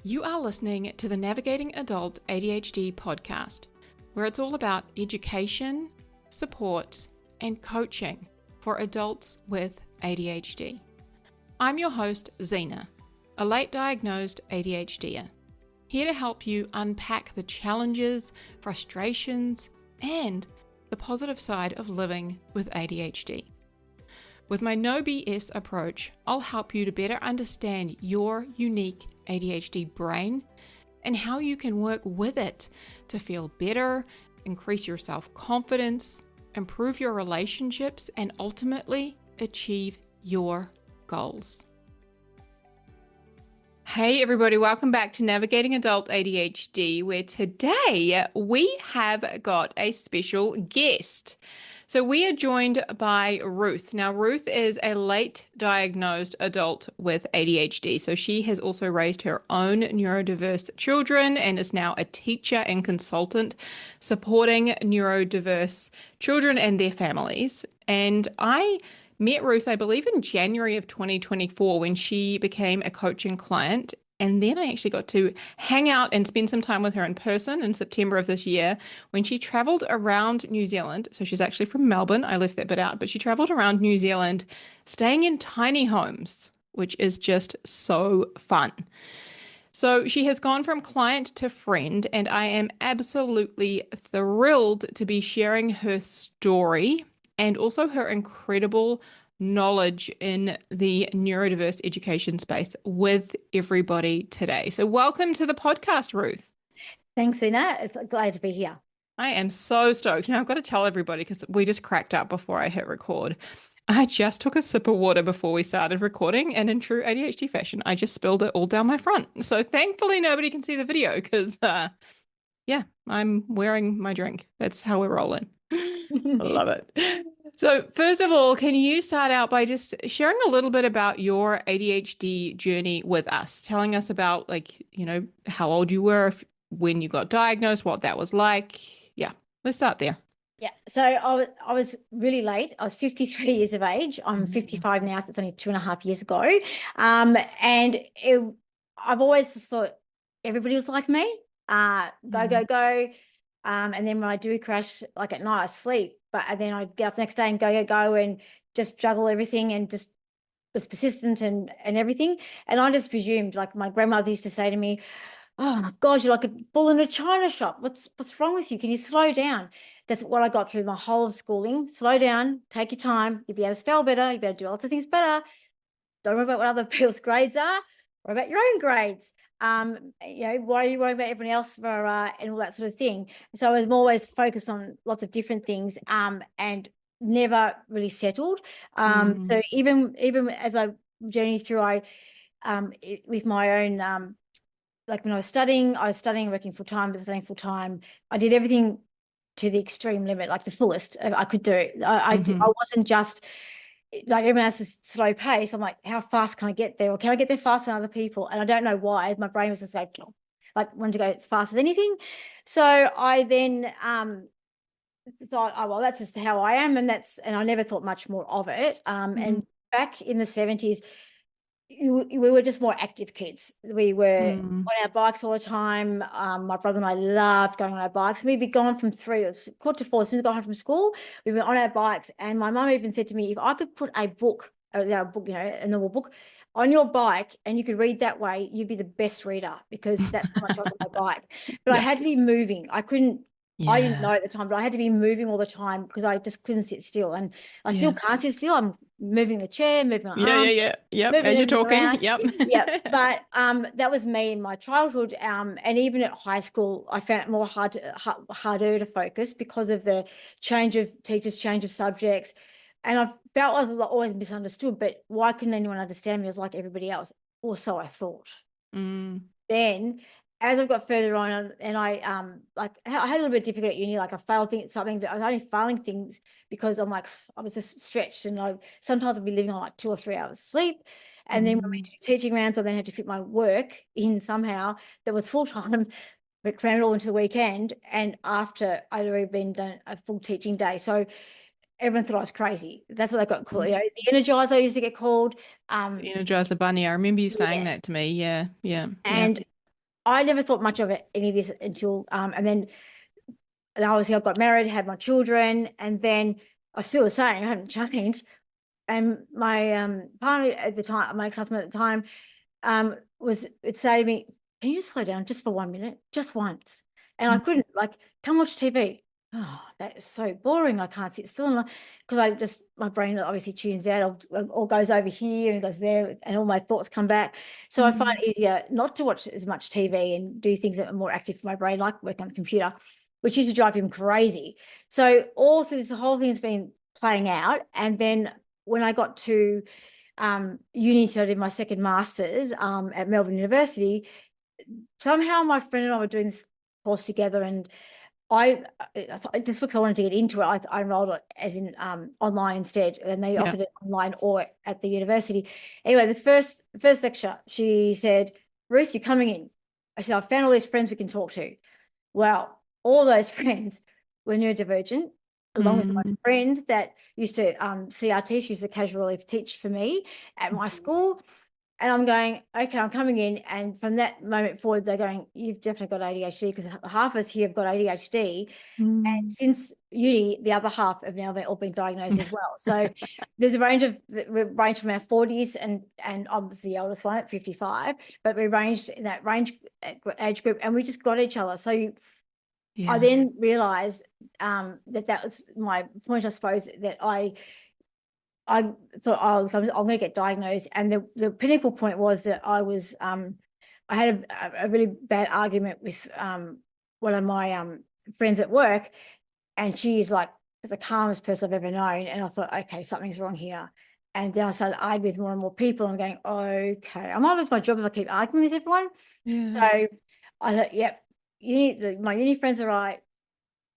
You are listening to the Navigating Adult ADHD podcast, where it's all about education, support, and coaching for adults with ADHD. I'm your host, Zena, a late diagnosed ADHDer, here to help you unpack the challenges, frustrations, and the positive side of living with ADHD. With my no BS approach, I'll help you to better understand your unique ADHD brain and how you can work with it to feel better, increase your self-confidence, improve your relationships, and ultimately achieve your goals. Hey everybody, welcome back to Navigating Adult ADHD, where today we have got a special guest. So we are joined by Ruth. Now, Ruth is a late diagnosed adult with ADHD. So she has also raised her own neurodiverse children and is now a teacher and consultant supporting neurodiverse children and their families. And I met Ruth, I believe, in January of 2024 when she became a coaching client. And then I actually got to hang out and spend some time with her in person in September of this year when she traveled around New Zealand. So she's actually from Melbourne. I left that bit out, but she traveled around New Zealand staying in tiny homes, which is just so fun. So she has gone from client to friend, and I am absolutely thrilled to be sharing her story and also her incredible knowledge in the neurodiverse education space with everybody today. So welcome to the podcast, Ruth. Thanks, Zena. It's glad to be here. I am so stoked. Now I've got to tell everybody because we just cracked up before I hit record. I just took a sip of water before we started recording, and in true ADHD fashion, I just spilled it all down my front. So thankfully nobody can see the video because, I'm wearing my drink. That's how we're rolling. I love it. So first of all, can you start out by just sharing a little bit about your ADHD journey with us, telling us about how old you were when you got diagnosed, what that was like. Yeah, let's start there. Yeah, so I was really late. I was 53 years of age. I'm 55 now, so it's only 2.5 years ago. And I've always thought everybody was like me. Go. And then when I do crash, like at night, I sleep. And then I'd get up the next day and go and just juggle everything and just was persistent and everything. And I just presumed, like my grandmother used to say to me, "Oh my God, you're like a bull in a china shop. What's wrong with you? Can you slow down?" That's what I got through my whole of schooling. Slow down, take your time. If you had to spell better, you better do lots of things better. Don't worry about what other people's grades are. Worry about your own grades. Why are you worrying about everyone else for and all that sort of thing? So I was always focused on lots of different things and never really settled. So even as I journeyed through, with my own like when I was studying, working full time, but studying full time. I did everything to the extreme limit, like the fullest I could do. I wasn't just like everyone else is slow pace. I'm like, how fast can I get there? Or can I get there faster than other people? And I don't know why. My brain was just like wanted to go as fast as anything. So I then thought, oh, well, that's just how I am. And I never thought much more of it. And back in the 70s, we were just more active kids. We were on our bikes all the time. My brother and I loved going on our bikes. We'd be gone from 3 or 4:45 as soon as we got home from school. We were on our bikes, and my mum even said to me, if I could put a normal book on your bike and you could read that way, you'd be the best reader, because that's how much I was on my bike. But I had to be moving. I couldn't. Yeah. I didn't know at the time, but I had to be moving all the time because I just couldn't sit still. And I still can't sit still. I'm moving the chair, moving my arm. Yep. As you're talking. Around. Yep. But that was me in my childhood. And even at high school, I found it more harder to focus because of the change of teachers, change of subjects. And I felt I was always misunderstood, but why couldn't anyone understand me? I was like everybody else. Or so I thought. Then as I've got further on, and I had a little bit of difficult at uni, like I failed something, but I was only failing things because I'm like, I was just stretched, and sometimes I'd be living on like 2 or 3 hours sleep. And then when we do teaching rounds, I then had to fit my work in somehow that was full time, but crammed it all into the weekend. And after I'd already been done a full teaching day. So everyone thought I was crazy. That's what I got called. The Energizer used to get called. The Energizer Bunny. I remember you saying that to me. Yeah. And I never thought much of it, any of this until, and obviously I got married, had my children, and then I was still the same, I haven't changed. And my partner at the time, my ex-husband at the time, would say to me, can you just slow down just for 1 minute, just once? And I couldn't, like, come watch TV. Oh, that is so boring. I can't sit still. Because my brain obviously tunes out or goes over here and goes there, and all my thoughts come back. So I find it easier not to watch as much TV and do things that are more active for my brain, like work on the computer, which used to drive him crazy. So all through this, the whole thing's been playing out. And then when I got to uni, so I did my second master's at Melbourne University, somehow my friend and I were doing this course together, and just because I wanted to get into it, I enrolled it as in online instead, and they offered it online or at the university. Anyway, the first lecture, she said, Ruth, you're coming in. I said, I've found all these friends we can talk to. Well, all those friends were neurodivergent, along with my friend that used to CRT, she used to casually teach for me at my school. And I'm going, okay, I'm coming in. And from that moment forward, they're going, you've definitely got ADHD, because half of us here have got ADHD. And since uni, the other half have now all been diagnosed as well. So there's a range from our 40s and obviously the oldest one at 55, but we ranged in that age group, and we just got each other. So I then realized that was my point, I suppose, that I thought, oh, so I'm going to get diagnosed. And the pinnacle point was that I had a really bad argument with one of my friends at work, and she's like the calmest person I've ever known. And I thought, okay, something's wrong here. And then I started arguing with more and more people, and I'm going, okay, I might lose my job if I keep arguing with everyone. So I thought, yep, my uni friends are right.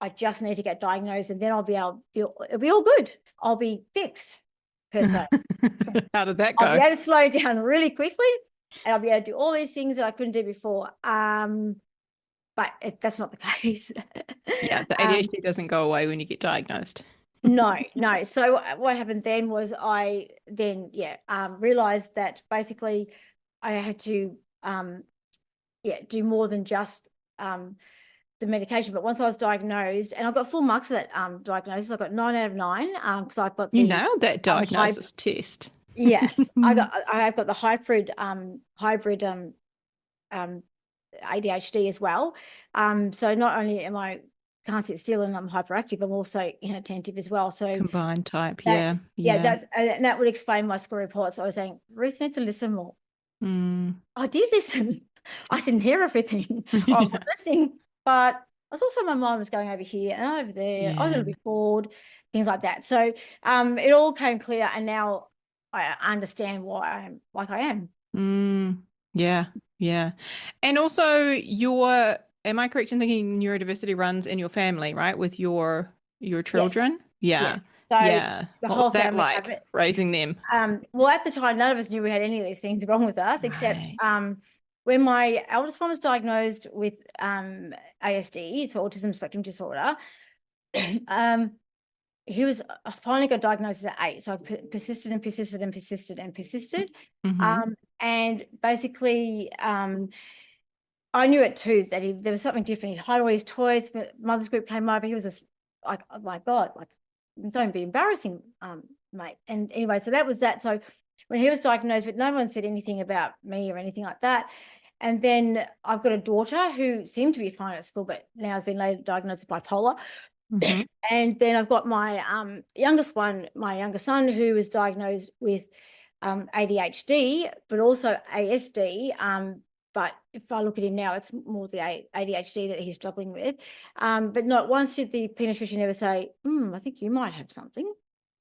I just need to get diagnosed, and then I'll be able to it'll be all good. I'll be fixed, per se. How did that go? I'll be able to slow down really quickly, and I'll be able to do all these things that I couldn't do before. But that's not the case. Yeah, the ADHD doesn't go away when you get diagnosed. No. So what happened then was I then realized that basically I had to do more than just the medication. But once I was diagnosed, and I got full marks of that diagnosis, I got 9 out of 9 because I've got You nailed that diagnosis test. Yes, I've got the hybrid ADHD as well. So not only can't sit still and I'm hyperactive, I'm also inattentive as well. So combined type, and that would explain my school reports. I was saying, Ruth needs to listen more. I did listen. I didn't hear everything. I was listening, but I was also, my mind was going over here and over there. I was a little bit bored, things like that. So it all came clear, and now I understand why I'm like I am. Yeah. And also am I correct in thinking neurodiversity runs in your family, right? With your children? Yes. So the whole family have it. Raising them. Well, at the time, none of us knew we had any of these things wrong with us, except when my eldest one was diagnosed with ASD, it's autism spectrum disorder. He was finally got diagnosed at 8, so I persisted. And basically, I knew it too, that there was something different. He'd hide all his toys. Mother's group came over. He was like, oh my God, like, don't be embarrassing, mate. And anyway, so that was that. So when he was diagnosed, but no one said anything about me or anything like that. And then I've got a daughter who seemed to be fine at school, but now has been later diagnosed with bipolar. And then I've got my youngest one, my younger son, who was diagnosed with ADHD, but also ASD. But if I look at him now, it's more the ADHD that he's struggling with. But not once did the pediatrician ever say, I think you might have something.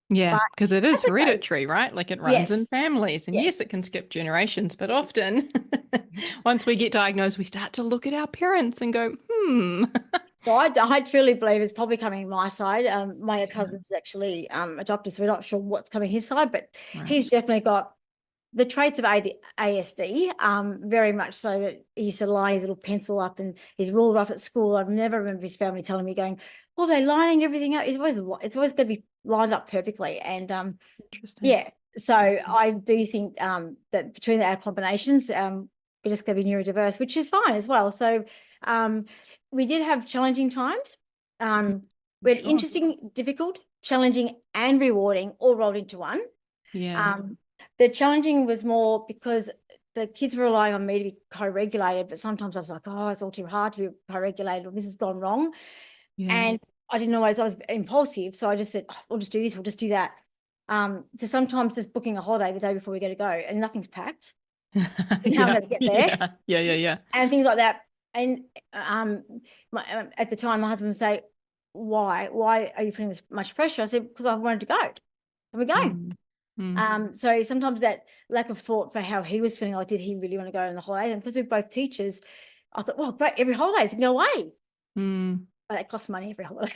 Yeah, because it is hereditary, right? Like it runs in families. And yes, it can skip generations, but often once we get diagnosed, we start to look at our parents and go, So I truly believe it's probably coming my side. My ex-husband's actually a doctor, so we're not sure what's coming his side, but he's definitely got the traits of ASD, very much so, that he used to line his little pencil up and his ruler up at school. I've never remember his family telling me going, oh, they're lining everything up. It's always going to be lined up perfectly. And interesting. So I do think that between our combinations, we're just going to be neurodiverse, which is fine as well. So we did have challenging times. We had Sure. interesting, difficult, challenging, and rewarding all rolled into one. Yeah. The challenging was more because the kids were relying on me to be co-regulated, but sometimes I was like, oh, it's all too hard to be co-regulated, or this has gone wrong. Yeah. And I didn't always, I was impulsive. So I just said, oh, we'll just do this, we'll just do that. So sometimes just booking a holiday the day before we go to go and nothing's packed. You know, I'm Yeah. going to get there. Yeah. And things like that. And at the time, my husband would say, why are you putting this much pressure? I said, because I wanted to go. And we're going. So sometimes that lack of thought for how he was feeling, like, did he really want to go on the holiday? And because we're both teachers, I thought, well, great, every holiday, no way. But it costs money every holiday.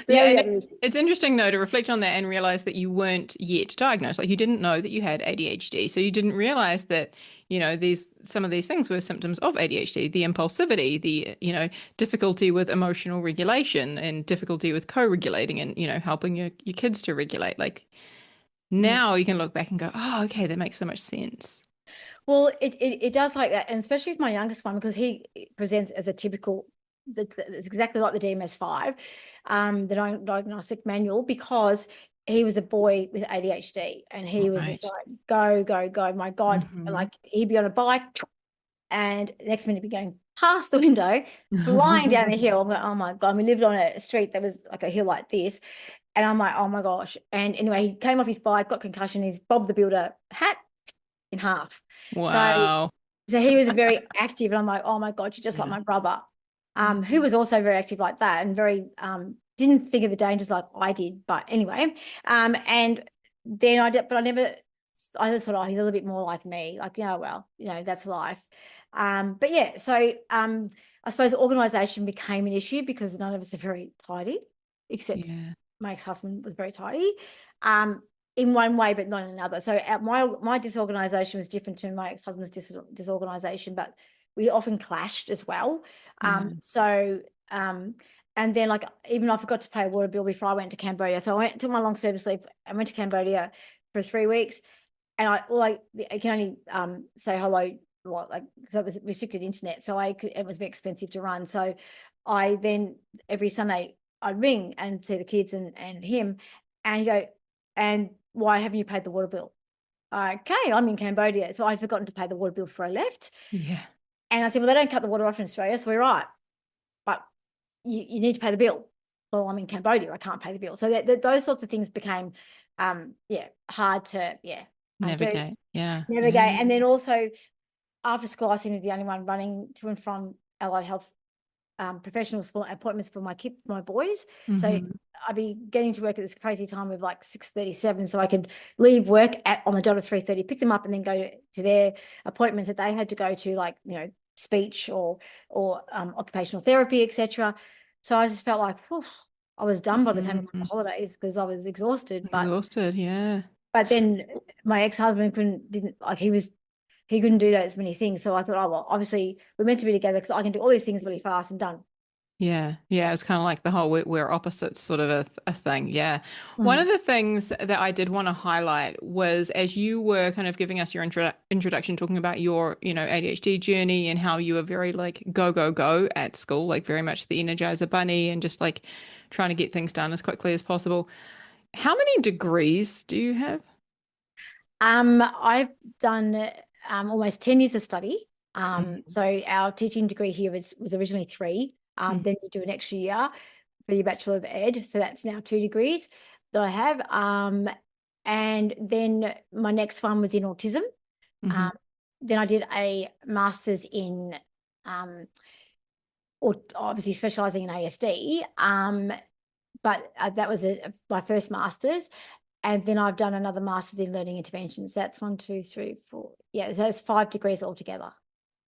Yeah, and it's interesting though to reflect on that and realize that you weren't yet diagnosed. Like you didn't know that you had ADHD, so you didn't realize that, you know, some of these things were symptoms of ADHD, the impulsivity, the, you know, difficulty with emotional regulation and difficulty with co-regulating and, you know, helping your kids to regulate. Like now you can look back and go, oh, okay, that makes so much sense. Well, it does like that, and especially with my youngest one, because he presents as a typical, it's exactly like the DMS-5, the diagnostic manual, because he was a boy with ADHD, and he was just like, go, go, go, my God. Like he'd be on a bike, and next minute be going past the window, flying down the hill. I'm like, oh my God. We lived on a street that was like a hill like this. And I'm like, oh my gosh. And anyway, he came off his bike, got concussion, his Bob the Builder hat in half. Wow. So he was very active, and I'm like, oh my God, you're just like my brother, who was also very active like that, and very didn't think of the dangers like I did. But anyway, and then I did, but I just thought, oh, he's a little bit more like me, like, yeah, well, you know, that's life. But yeah, so I suppose organization became an issue because none of us are very tidy, except my ex-husband was very tidy. In one way, but not in another. So my disorganization was different to my ex-husband's disorganization, but we often clashed as well. And then, like, even I forgot to pay a water bill before I went to Cambodia. So I took my long service leave. I went to Cambodia for 3 weeks, and I can only say hello, like, so it was restricted internet, so it was very expensive to run. So I then every Sunday I'd ring and see the kids and him, and go, and why haven't you paid the water bill? Okay, I'm in Cambodia. So I'd forgotten to pay the water bill before I left. Yeah. And I said, well, they don't cut the water off in Australia, so we're right. But you need to pay the bill. Well, I'm in Cambodia. I can't pay the bill. So those sorts of things became, hard to, Navigate. Navigate. Yeah. And then also after school, I seemed to be the only one running to and from allied health professionals for appointments for my boys. So I'd be getting to work at this crazy time of like 6:37, so I could leave work on the dot of 3:30, pick them up, and then go to their appointments that they had to go to, like, you know, speech or occupational therapy, etc. So I just felt like, whew, I was done by the time of the holidays because I was exhausted. But then my ex-husband he couldn't do those many things. So I thought, oh, well, obviously we're meant to be together because I can do all these things really fast and done. Yeah. It's kind of like the whole we're opposites sort of a thing. Yeah. One of the things that I did want to highlight was as you were kind of giving us your introduction, talking about your, you know, ADHD journey and how you were very like go, go, go at school, like very much the Energizer Bunny and just like trying to get things done as quickly as possible. How many degrees do you have? I've done almost 10 years of study. So our teaching degree here was originally 3. Then you do an extra year for your Bachelor of Ed. So that's now 2 degrees that I have. And then my next one was in autism. Then I did a master's in, or obviously specializing in ASD. But that was my first master's. And then I've done another master's in learning interventions. That's 1, 2, 3, 4. Yeah, so that's 5 degrees altogether.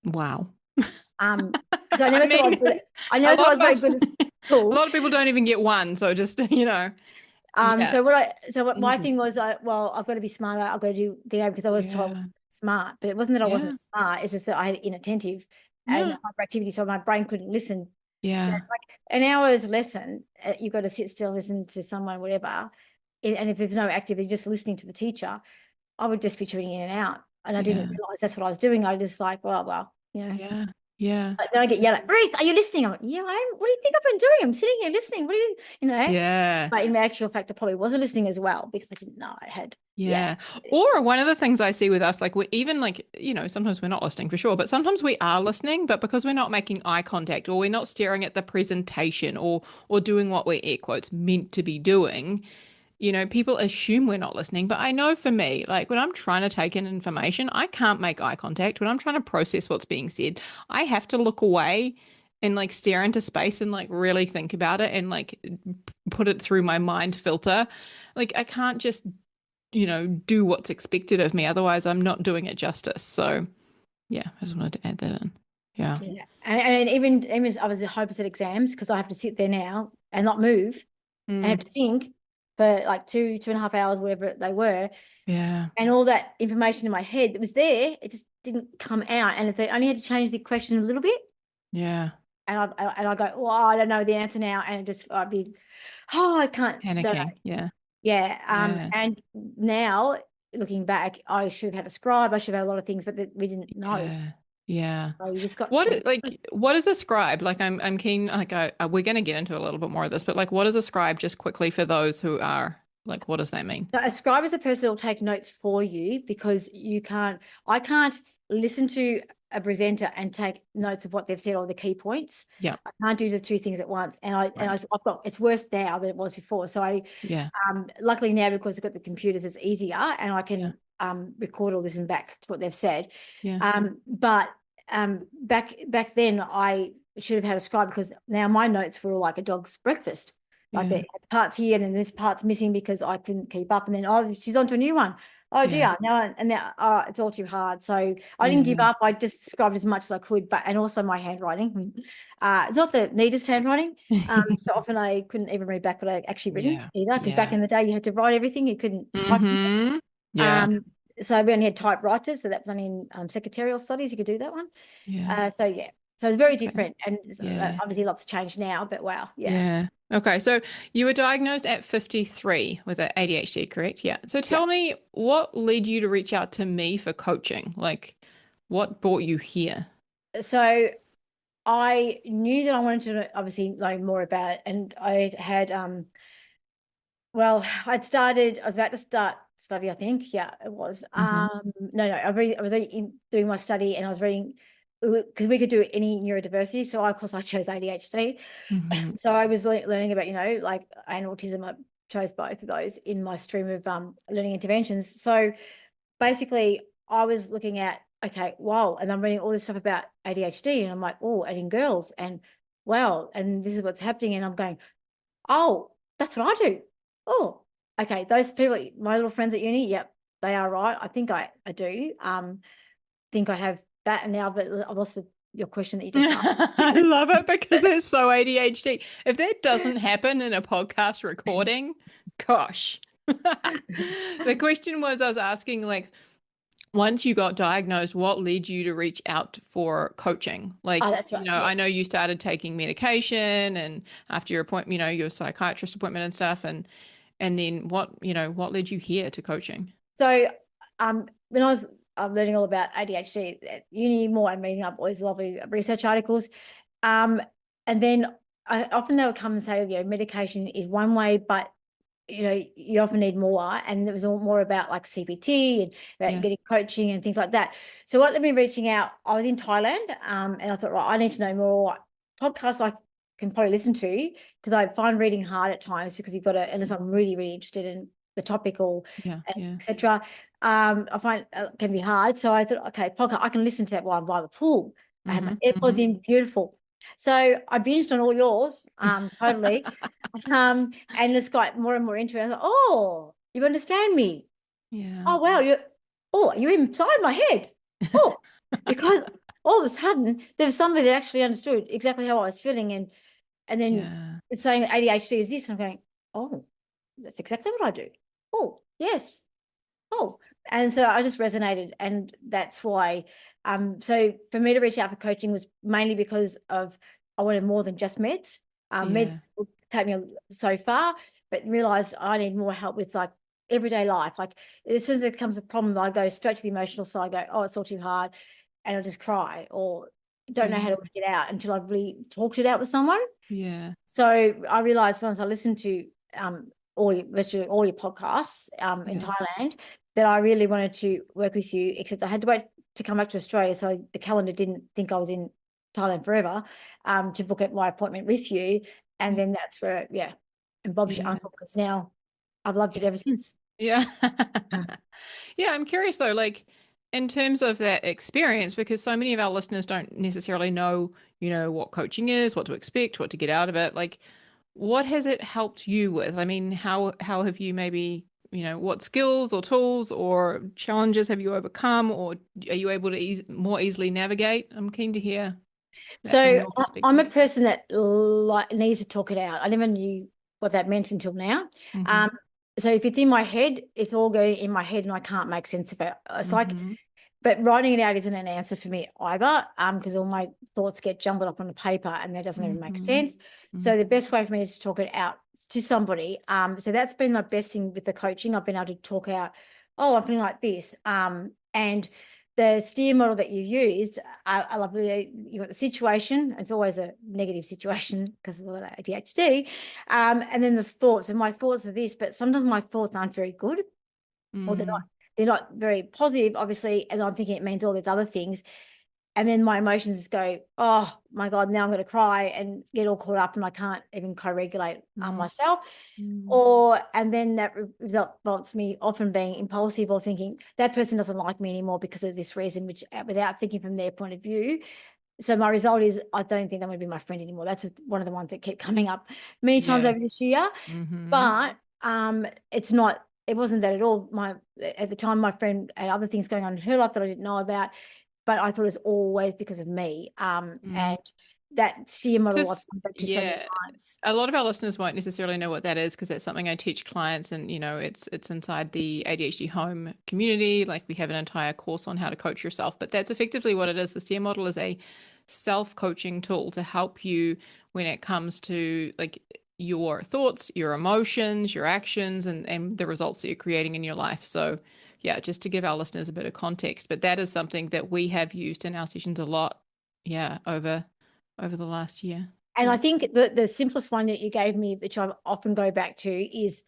Wow. Because I never thought I was good. I never thought I was very good at school. A lot of people don't even get one, so just, you know. So what my thing was, well, I've got to be smarter. I've got to do because I was told smart, but it wasn't that I wasn't smart. It's just that I had inattentive and hyperactivity, so my brain couldn't listen. Yeah. Like an hour's lesson, you've got to sit still, listen to someone, whatever. And if there's no activity, just listening to the teacher, I would just be tuning in and out. and I didn't Yeah. realize that's what I was doing. I just like, well, Yeah. Yeah. But then I get yelled at, Ruth, are you listening? I'm like, yeah, I am. What do you think I've been doing? I'm sitting here listening. What do you? Yeah. But in actual fact, I probably wasn't listening as well because I didn't know I had, Yeah. Or ADHD. one of the things I see with us, like we even like, sometimes we're not listening for sure, but sometimes we are listening, but because we're not making eye contact or we're not staring at the presentation or doing what we're air quotes meant to be doing, people assume we're not listening. But I know for me, like when I'm trying to take in information, I can't make eye contact. When I'm trying to process what's being said, I have to look away and like stare into space and like really think about it and like put it through my mind filter. Like I can't just do what's expected of me. Otherwise, I'm not doing it justice. So, yeah, I just wanted to add that in. Yeah. Yeah. And even I was hopeless at exams because I have to sit there now and not move and have Mm, to think for like 2.5 hours, whatever they were. yeah. And all that information in my head that was there, it just didn't come out. And if they only had to change the question a little bit, Yeah. and I go, well, I don't know the answer now. And it just, I'd be, I can't, don't know. Panicking. Yeah. Yeah. Yeah. And now looking back, I should have had a scribe. I should have had a lot of things, but we didn't know. Yeah. Yeah. So you just got What to. what is a scribe? Like I'm keen like we're going to get into a little bit more of this, but like what is a scribe just quickly for those who are like what does that mean? So a scribe is a person that will take notes for you because I can't listen to a presenter and take notes of what they've said or the key points. Yeah. I can't do the two things at once. Right. I've got, it's worse now than it was before. So Yeah. luckily now because I've got the computers, it's easier and I Yeah. can record or listen back to what they've said. Yeah. But back then I should have had a scribe because now my notes were all like a dog's breakfast. Like Yeah. the parts here and then this part's missing because I couldn't keep up. And then, oh, she's on to a new one. Oh Yeah. dear. Now, and now it's all too hard. So I didn't give Yeah. up. I just described as much as I could, and also my handwriting. It's not the neatest handwriting. So often I couldn't even read back what I actually written Yeah. either. Because back Yeah. in the day you had to write everything. You couldn't type. Mm-hmm. Yeah. Um, so we only had typewriters. So that was only in secretarial studies. You could do that one. Yeah. So yeah. So it's very Okay. different. And Yeah. obviously lots changed now, but wow. Yeah. Yeah. Okay. So you were diagnosed at 53 with ADHD, correct? Yeah. So Yeah. tell me what led you to reach out to me for coaching? Like what brought you here? So I knew that I wanted to obviously learn more about it, and I had well, I was about to start study, I think. Yeah, it was. Hmm. No, I was doing my study, and I was reading because we could do any neurodiversity. So of course I chose ADHD. Hmm. So I was learning about like and autism. I chose both of those in my stream of learning interventions. So basically I was looking at, okay, wow, and I'm reading all this stuff about ADHD, and I'm like, oh, and in girls, and wow, and this is what's happening, and I'm going, oh, that's what I do. Oh, okay, those people, my little friends at uni, yep, they are right. I think I do. Think I have that, and now, but I've also your question that you just asked. I love it because it's so ADHD. If that doesn't happen in a podcast recording, gosh. The question was I was asking like once you got diagnosed, what led you to reach out for coaching? Oh, Like, that's right. I Yes. know you started taking medication and after your appointment, your psychiatrist appointment and stuff and then what led you here to coaching? So, when I was learning all about ADHD at uni more and reading up all these lovely research articles, um, and then often they would come and say, medication is one way, but you often need more. And it was all more about like CBT and about Yeah. getting coaching and things like that. So what led me reaching out, I was in Thailand, and I thought, right, I need to know more podcasts I can probably listen to because I find reading hard at times because you've got to, unless I'm really, really interested in the topic or Yeah. Yeah. etc. I find it can be hard. So I thought, okay, podcast, I can listen to that while I'm by the pool. I have my Hmm. AirPods Hmm. in, beautiful. So I binged on all yours, totally. And it's got more and more into it. I thought, oh, you understand me. Yeah. Oh, wow, you're inside my head. Oh, because all of a sudden there was somebody that actually understood exactly how I was feeling, and then Yeah. it's saying ADHD is this, and I'm going, oh, that's exactly what I do. Oh, yes. Oh, and so I just resonated, and that's why. So for me to reach out for coaching was mainly because of I wanted more than just meds. Yeah. Meds would take me so far, but realized I need more help with like everyday life. Like as soon as there comes a problem, I go straight to the emotional side. I go, oh, it's all too hard, and I'll just cry or don't know how Yeah. to work it out until I've really talked it out with someone. Yeah. So I realized once I listened to literally all your podcasts in Yeah. Thailand that I really wanted to work with you, except I had to wait to come back to Australia. So the calendar didn't think I was in Thailand forever to book my appointment with you. And Yeah. then that's where, yeah. And Bob's your Yeah. uncle, because now I've loved it Yeah. ever since. Yeah. Yeah. Yeah, I'm curious though, like in terms of that experience, because so many of our listeners don't necessarily know, what coaching is, what to expect, what to get out of it. Like, what has it helped you with? I mean, how have you maybe, what skills or tools or challenges have you overcome, or are you able to more easily navigate? I'm keen to hear that from So your I'm perspective. a person that needs to talk it out. I never knew what that meant until now. Mm-hmm. Um, so if it's in my head, it's all going in my head and I can't make sense of it. It's like, Mm-hmm. but writing it out isn't an answer for me either, because all my thoughts get jumbled up on the paper and that doesn't even make Mm-hmm. sense. So the best way for me is to talk it out to somebody. So that's been my best thing with the coaching. I've been able to talk out, oh, I'm feeling like this. And the steer model that you used, I love you got the situation. It's always a negative situation because of the ADHD. And then the thoughts, and my thoughts are this, but sometimes my thoughts aren't very good, or Mm-hmm. they're not very positive, obviously, and I'm thinking it means all these other things. And then my emotions just go, oh my God, now I'm going to cry and get all caught up and I can't even co-regulate myself. Mm-hmm. And then that results me often being impulsive or thinking that person doesn't like me anymore because of this reason, which without thinking from their point of view. So my result is I don't think they're going to be my friend anymore. That's one of the ones that keep coming up many times Yeah. over this year. Mm-hmm. But it wasn't that at all. At the time, my friend had other things going on in her life that I didn't know about, but I thought it was always because of me. And that steer model I've Just, come back to so many yeah, times. a lot of our listeners won't necessarily know what that is because that's something I teach clients, and it's inside the ADHD home community. Like we have an entire course on how to coach yourself, but that's effectively what it is. The STEER model is a self-coaching tool to help you when it comes to like your thoughts, your emotions, your actions, and the results that you're creating in your life. So yeah, just to give our listeners a bit of context, but that is something that we have used in our sessions a lot. Yeah, over the last year. And I Yeah. think the simplest one that you gave me, which I often go back to, is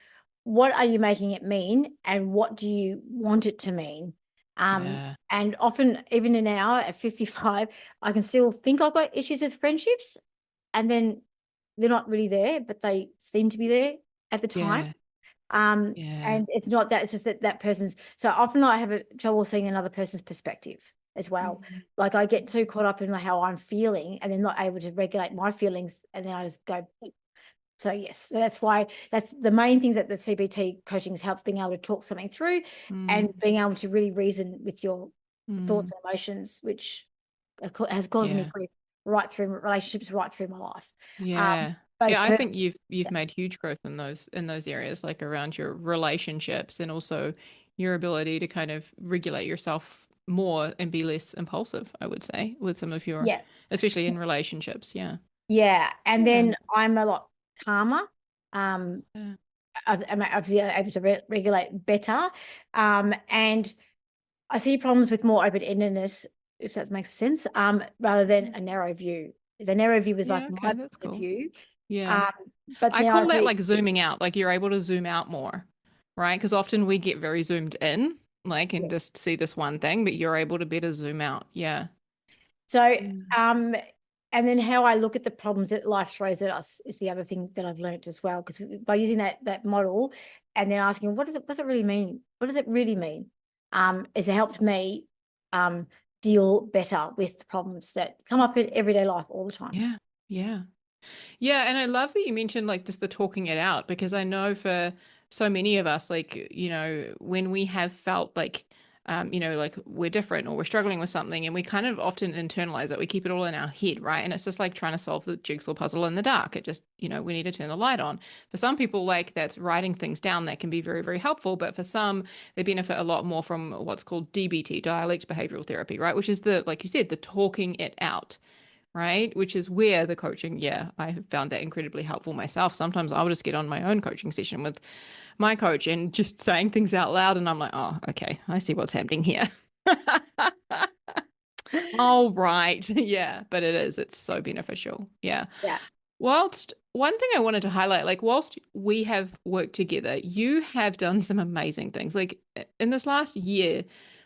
what are you making it mean and what do you want it to mean? Yeah. And often, even now at 55, I can still think I've got issues with friendships, and then they're not really there, but they seem to be there at the time. Yeah. Yeah. And it's not that, it's just that person's, so often I have a trouble seeing another person's perspective as well. Mhm. Like I get too caught up in how I'm feeling and then not able to regulate my feelings, and then I just go. So yes, so that's the main things that the CBT coaching has helped, being able to talk something through and Mm. being able to really reason with your thoughts Mm. and emotions, which has caused me Yeah. grief right through relationships, right through my life. Yeah. Both Yeah, I per think you've made huge growth in those areas, like around your relationships and also your ability to kind of regulate yourself more and be less impulsive, I would say, with some of your, yeah, especially in relationships. Yeah. yeah, and Yeah. then I'm a lot calmer. Um, Yeah. I'm obviously able to regulate better, and I see problems with more open-endedness, if that makes sense, rather than a narrow view. The narrow view was like Yeah, my okay, point that's of cool. view, Yeah. um, but I now I call that see. like zooming out, like you're able to zoom out more, right? Because often we get very zoomed in, like, and Yes. just see this one thing, but you're able to better zoom out. Yeah. So, Mm. and then how I look at the problems that life throws at us is the other thing that I've learned as well. Because by using that model and then asking, what does it really mean? What does it really mean? It's helped me deal better with the problems that come up in everyday life all the time. Yeah. Yeah. Yeah, and I love that you mentioned like just the talking it out because I know for so many of us, like, when we have felt like, like we're different or we're struggling with something and we kind of often internalize it, we keep it all in our head, right? And it's just like trying to solve the jigsaw puzzle in the dark. It just, we need to turn the light on. For some people, like that's writing things down that can be very, very helpful. But for some, they benefit a lot more from what's called DBT, dialect behavioral therapy, right? Which is like you said, the talking it out right? Which is where the coaching, yeah, I have found that incredibly helpful myself. Sometimes I'll just get on my own coaching session with my coach and just saying things out loud, and I'm like, oh, okay, I see what's happening here. Oh, right. Yeah, but it's so beneficial. Yeah. Yeah. Whilst one thing I wanted to highlight, like whilst we have worked together, you have done some amazing things. Like in this last year,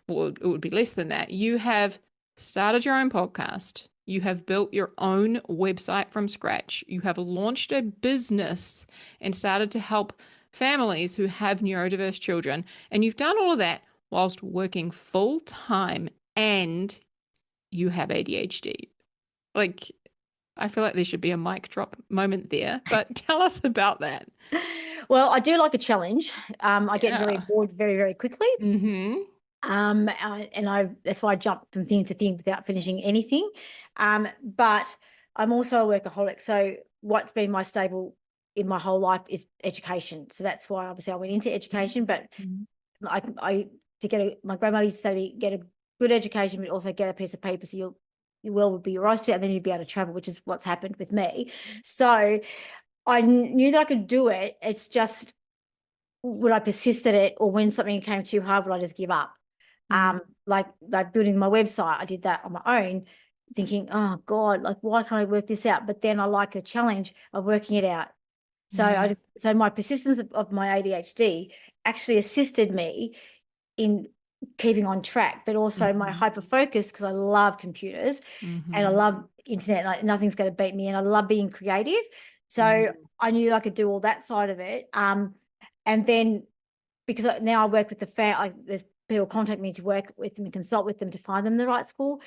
or it would be less than that, you have started your own podcast. You have built your own website from scratch. You have launched a business and started to help families who have neurodiverse children. And you've done all of that whilst working full time and you have ADHD. Like, I feel like there should be a mic drop moment there, but tell us about that. Well, I do like a challenge. I get very Yeah. bored very, very quickly. Mm-hmm. And that's why I jump from thing to thing without finishing anything. But I'm also a workaholic. So what's been my stable in my whole life is education. So that's why obviously I went into education. But I to get my grandmother used to say to me, get a good education, but also get a piece of paper so your world would be your oyster, and then you'd be able to travel, which is what's happened with me. So I knew that I could do it. It's just, would I persist at it, or when something came too hard, would I just give up? Mm-hmm. Like building my website, I did that on my own, thinking, oh God, like why can't I work this out? But then I like the challenge of working it out. Yeah. So my persistence of my ADHD actually assisted me in keeping on track, but also my Mm-hmm. hyper focus, because I love computers and I Mm-hmm. love internet, like nothing's going to beat me, and I love being creative. So Mm. I knew I could do all that side of it. And then because now I work with like there's people contact me to work with them and consult with them to find them the right school.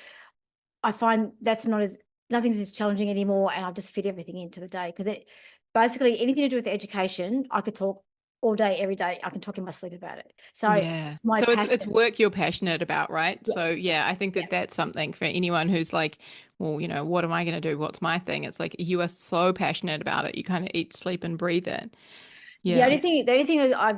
I find that's nothing's as challenging anymore, and I just fit everything into the day, because it basically anything to do with education, I could talk all day, every day. I can talk in my sleep about it. So Yeah. it's my So it's passion. work you're passionate about, right? Yeah, So yeah, I think yeah. that that's something for anyone who's like, well, what am I going to do? What's my thing? It's like you are so passionate about it. You kind of eat, sleep, and breathe it. Yeah. The only thing that I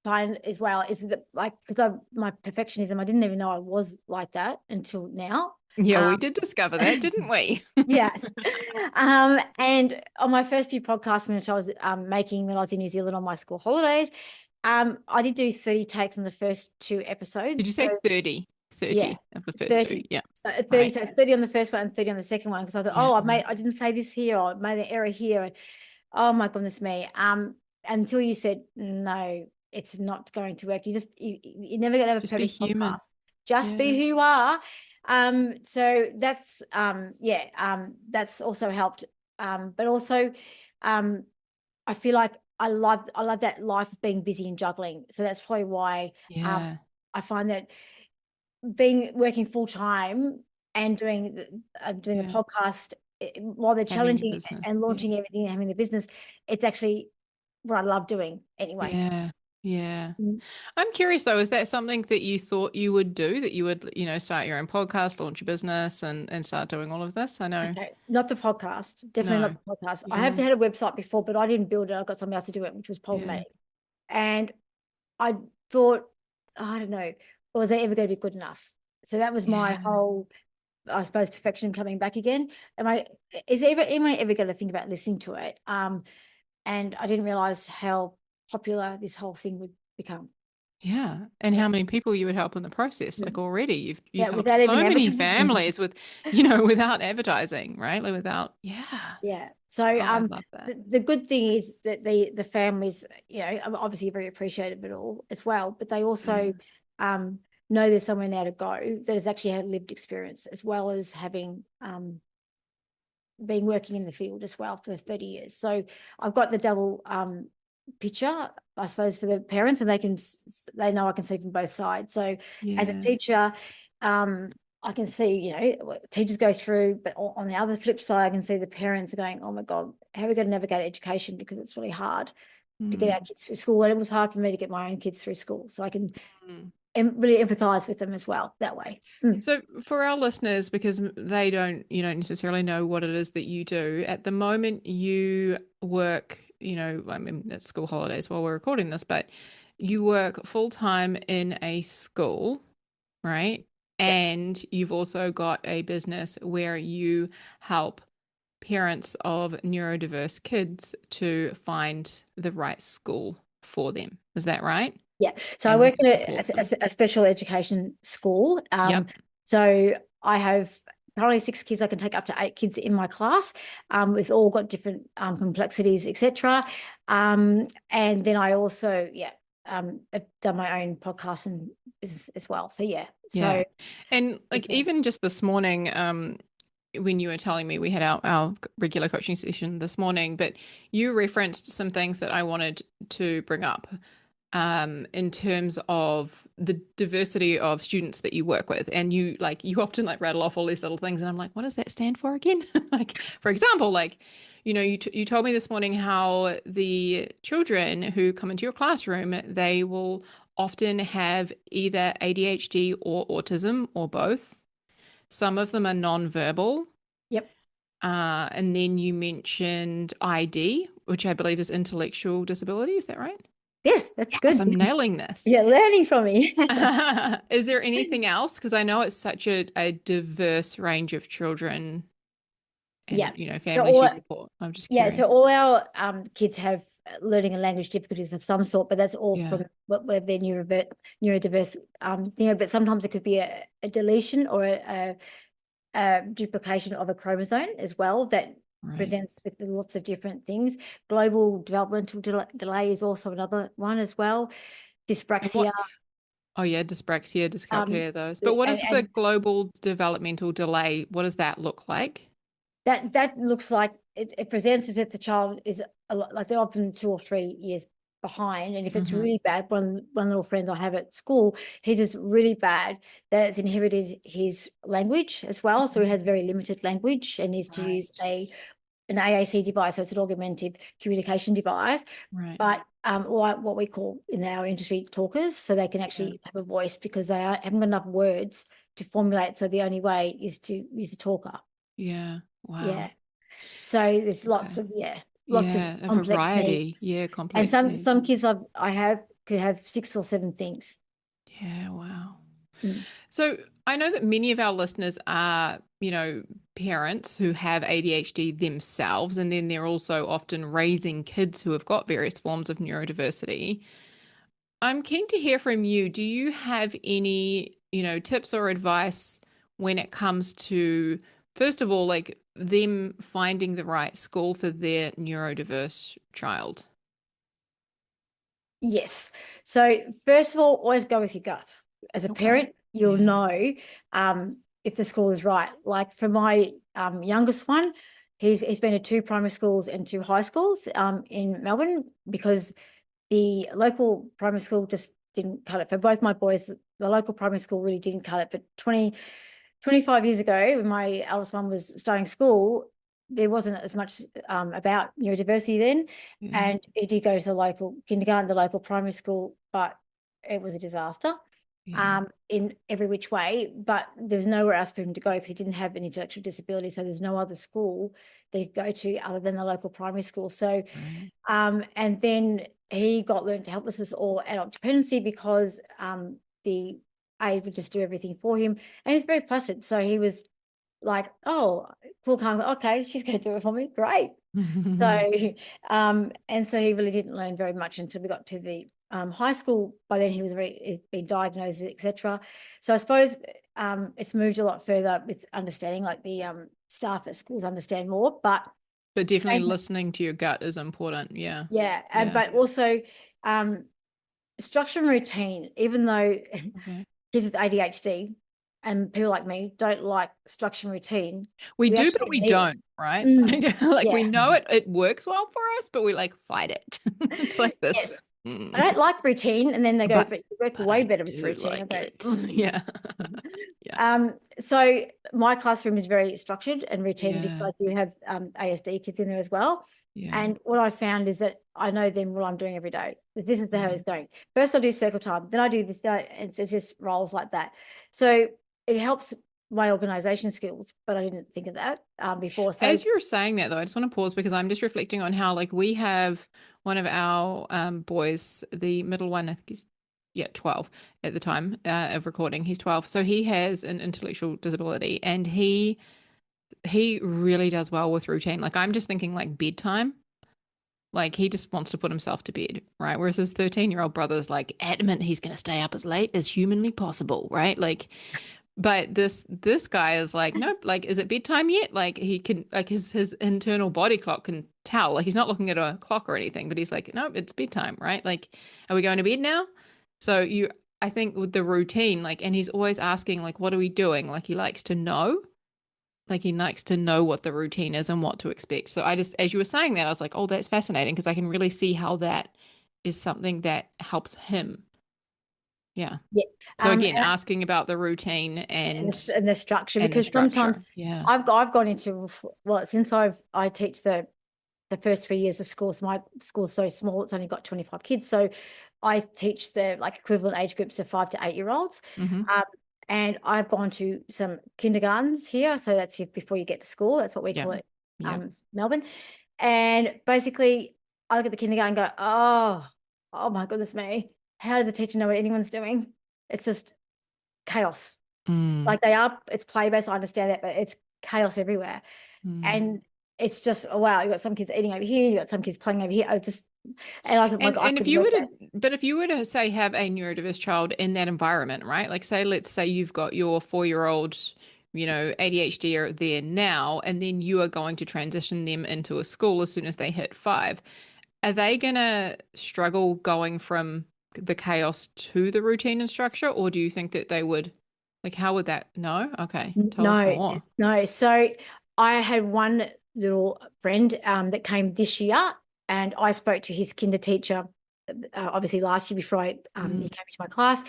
find as well is that, like, because my perfectionism, I didn't even know I was like that until now. Yeah, Um, we did discover that, didn't we? yes. And on my first few podcasts, which I was making when I was in New Zealand on my school holidays, I did do 30 takes on the first two Did episodes. you So say 30? yeah, 30 of the first two. 30. Yeah. So 30, Right. so it's 30 on the first one and 30 on the second one, because I thought, Yeah. oh, I didn't say this here, or I made an error here. And oh my goodness me. Until you said, no, it's not going to work. You're never gonna have a Just be perfect human. podcast. Just be Yeah. who you are. So that's that's also helped. But also I feel like I love that life of being busy and juggling. So that's probably why Yeah. I find that being working full time and doing a Yeah. podcast, while they're Having your challenging and business. Yeah. launching everything and having the business, it's actually what I love doing anyway. Yeah. Yeah. Mm. I'm curious though, is that something that you thought you would do, that you would, start your own podcast, launch your business and start doing all of this? I know. Okay, not the podcast, definitely not No. the podcast. I have Yeah. had a website before, but I didn't build it. I got somebody else to do it, which was Yeah. problematic. And I thought, I don't know, was it ever going to be good enough? So that was my Yeah. whole, I suppose, perfection coming back again. Anyone ever going to think about listening to it? And I didn't realize how popular this whole thing would become. Yeah. And Yeah, how many people you would help in the process. Like already you've yeah, helped without even so many advertising. families with, without advertising, right? Like without, yeah. Yeah. So Oh, I love that. the good thing is that the families, are obviously very appreciative of it all as well, but they Yeah. also know there's somewhere now to go that has actually had lived experience, as well as having been working in the field as well for 30 years. So I've got the double picture, I suppose, for the parents, and they know I can see from both sides. So as a Yeah. teacher, I can see, what teachers go through, but on the other flip side, I can see the parents are going, oh my God, how are we going to navigate education? Because it's really hard to get our Mm. kids through school. And it was hard for me to get my own kids through school. So I can Mm. really empathize with them as well that way. Mm. So for our listeners, because they don't, necessarily know what it is that you do, at the moment you work, I mean, it's school holidays while we're recording this, but you work full time in a school, right? Yep. And you've also got a business where you help parents of neurodiverse kids to find the right school for them. Is that right? Yeah. So I And work you in support them. a special education school. Yep. So I have currently 6 kids. I can take up to 8 kids in my class. We've all got different complexities, etc. And then I also, have done my own podcast and business as well. So yeah. Yeah. So And like it's even just this morning, when you were telling me we had our regular coaching session this morning, but you referenced some things that I wanted to bring up in terms of the diversity of students that you work with. And you often like rattle off all these little things. And I'm like, what does that stand for again? Like, for example, like, you told me this morning how the children who come into your classroom, they will often have either ADHD or autism or both. Some of them are non-verbal. yep. And then you mentioned ID, which I believe is intellectual disability. Is that right? Yes, that's Yes, good. I'm nailing this. Yeah, learning from me. Is there anything else? Because I know it's such a diverse range of children Yeah. and So families you all support. I'm just Yeah, so curious. all our kids have learning and language difficulties of some sort, but that's all Yeah, from whatever their neurodiverse thing. But sometimes it could be a deletion or a duplication of a chromosome as well that right. presents with lots of different things. Global developmental delay is also another one as well. And Dyspraxia, what? Oh yeah, dyspraxia, um, dyscalculia, those. But what is the and global developmental delay? What does that look like? that looks like it presents as if the child is a lot, like they're often 2 or 3 years behind. And if it's Hmm. really bad, one little friend I have at school, he's just really bad that it's inhibited his language as well. So he has very limited language and needs to use Right, an AAC device, so it's an augmented communication device. right. But or what we call in our industry talkers, so they can Yeah, actually have a voice because haven't got enough words to formulate. So the only way is to use a talker. yeah. Wow. Yeah. So there's Okay. lots of Yeah, a complex variety. needs. Yeah, And complex some needs. kids I have could have 6 or 7 things. Yeah, wow. Mm. So I know that many of our listeners are, parents who have ADHD themselves, and then they're also often raising kids who have got various forms of neurodiversity. I'm keen to hear from you. Do you have any, tips or advice when it comes to, first of all, like them finding the right school for their neurodiverse child? Yes. So first of all, always go with your gut. As a Okay. parent, you'll Yeah. know if the school is right. Like for my youngest one, he's been to 2 primary schools and 2 high schools in Melbourne because the local primary school just didn't cut it. For both my boys, the local primary school really didn't cut it. But 25 years ago, when my eldest one was starting school, there wasn't as much about neurodiversity then. Yeah. And he did go to the local kindergarten, the local primary school, but it was a disaster Yeah. in every which way. But there was nowhere else for him to go because he didn't have an intellectual disability. So there's no other school that he'd go to other than the local primary school. So, Right. and then he got learned helplessness or adult dependency because the aide would just do everything for him. And he's very placid. So he was like, oh, cool, calm, okay, she's going to do it for me. Great. So, and so he really didn't learn very much until we got to the high school. By then he was he'd been diagnosed, etc. So I suppose it's moved a lot further with understanding, like the staff at schools understand more. But But definitely same, listening to your gut is important. Yeah. yeah, Yeah. but also um, structure and routine. Even though Okay. kids with ADHD and people like me don't like structure and routine, We we do, but actually we need it. don't, right? Mm, Like we yeah. know it works well for us, but we like fight it. It's like this. Yes. I Mm. don't like routine. And then they go, But but you work but way I better with do routine. I like go, it. Yeah. Yeah. So my classroom is very structured and routine because Yeah. I do have ASD kids in there as well. Yeah. And what I found is that I know then what I'm doing every day. This is how Yeah. it's going. First, I do circle time, then I do this, and it just rolls like that. So it helps my organization skills, but I didn't think of that before. So As you're saying that though, I just want to pause because I'm just reflecting on how like we have one of our boys, the middle one, I think he's yeah, 12 at the time of recording. He's 12. So he has an intellectual disability, and he really does well with routine. Like I'm just thinking like bedtime. Like he just wants to put himself to bed, right? Whereas his 13-year-old brother's like adamant he's going to stay up as late as humanly possible, right? Like, but this guy is like, nope, like, is it bedtime yet? Like he can, like his internal body clock can tell. Like he's not looking at a clock or anything, but he's like, nope, it's bedtime, right? Like, are we going to bed now? So I think with the routine, like, and he's always asking, like, what are we doing? Like he likes to know. Like he likes to know what the routine is and what to expect. So I just, as you were saying that, I was like, oh, that's fascinating because I can really see how that is something that helps him. Yeah. Yeah. So again, asking about the routine and And the structure, the because sometimes structure. Yeah. I've gone into, well, since I teach the first 3 years of school. So my school's so small, it's only got 25 kids. So I teach the like equivalent age groups of 5 to 8 year olds. Mm-hmm. And I've gone to some kindergartens here. So that's before you get to school. That's what we Yeah. call it, Yeah. Melbourne. And basically, I look at the kindergarten and go, oh my goodness me. How does the teacher know what anyone's doing? It's just chaos. Mm. Like it's play-based, I understand that, but it's chaos everywhere. Mm. And it's just, oh, wow, you got some kids eating over here, you got some kids playing over here. And I think, like, I And if couldn't you work were that. to, but if you were to say have a neurodiverse child in that environment, right? Like say, let's say you've got your 4-year-old, ADHD are there now, and then you are going to transition them into a school as soon as they hit 5. Are they gonna struggle going from the chaos to the routine and structure, or do you think that they would, like, how would that? No? Okay, tell us No, more. no. So I had one little friend that came this year, and I spoke to his kinder teacher, obviously last year before he came into my class,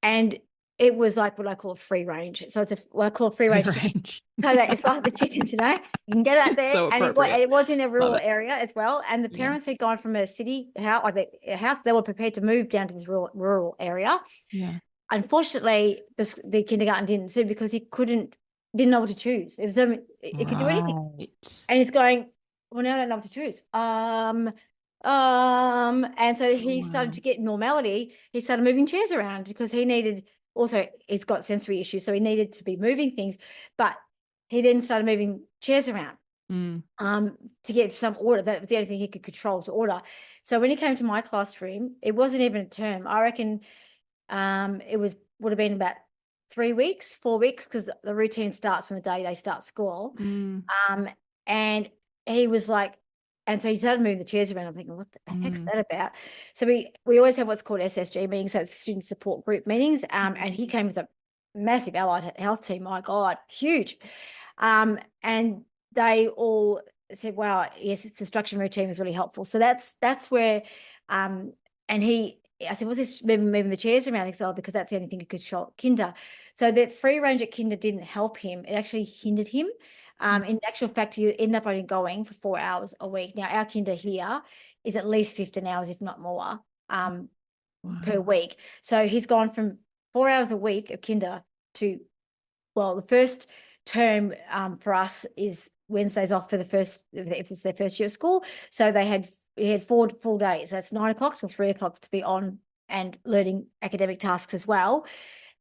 and it was like what I call a free range. So it's what I call a free Free range chicken. range. So that it's like the chickens, you can get out there, So and appropriate. it was in a Love rural it. area as well. And the Yeah. parents had gone from a city house, like a house, they were prepared to move down to this rural area. Yeah. Unfortunately, the kindergarten didn't suit because he didn't know what to choose. It was it could do anything, Right. and he's going, well, now I don't know what to choose. And so Oh, he started wow. to get normality. He started moving chairs around because he needed. Also, he's got sensory issues, so he needed to be moving things. But he then started moving chairs around Mm. to get some order. That was the only thing he could control to order. So when he came to my classroom, it wasn't even a term. I reckon it would have been about 3 weeks, 4 weeks, because the routine starts from the day they start school. Mm. And he was like, and so he started moving the chairs around. I'm thinking, what the heck's Mm. that about? So we always have what's called SSG meetings, so it's student support group meetings. And he came with a massive allied health team. My God, huge. And they all said, wow, yes, it's the structure and routine was really helpful. So that's where, and I said, what's this moving the chairs around? He said, oh, because that's the only thing he could show at kinder. So that free range at kinder didn't help him. It actually hindered him. In actual fact, he ended up only going for 4 hours a week. Now, our kinder here is at least 15 hours, if not more, per Wow. week. So he's gone from 4 hours a week of kinder to, well, the first term for us is Wednesdays off for if it's their first year of school. So we had 4 full days. That's 9 o'clock till 3 o'clock to be on and learning academic tasks as well.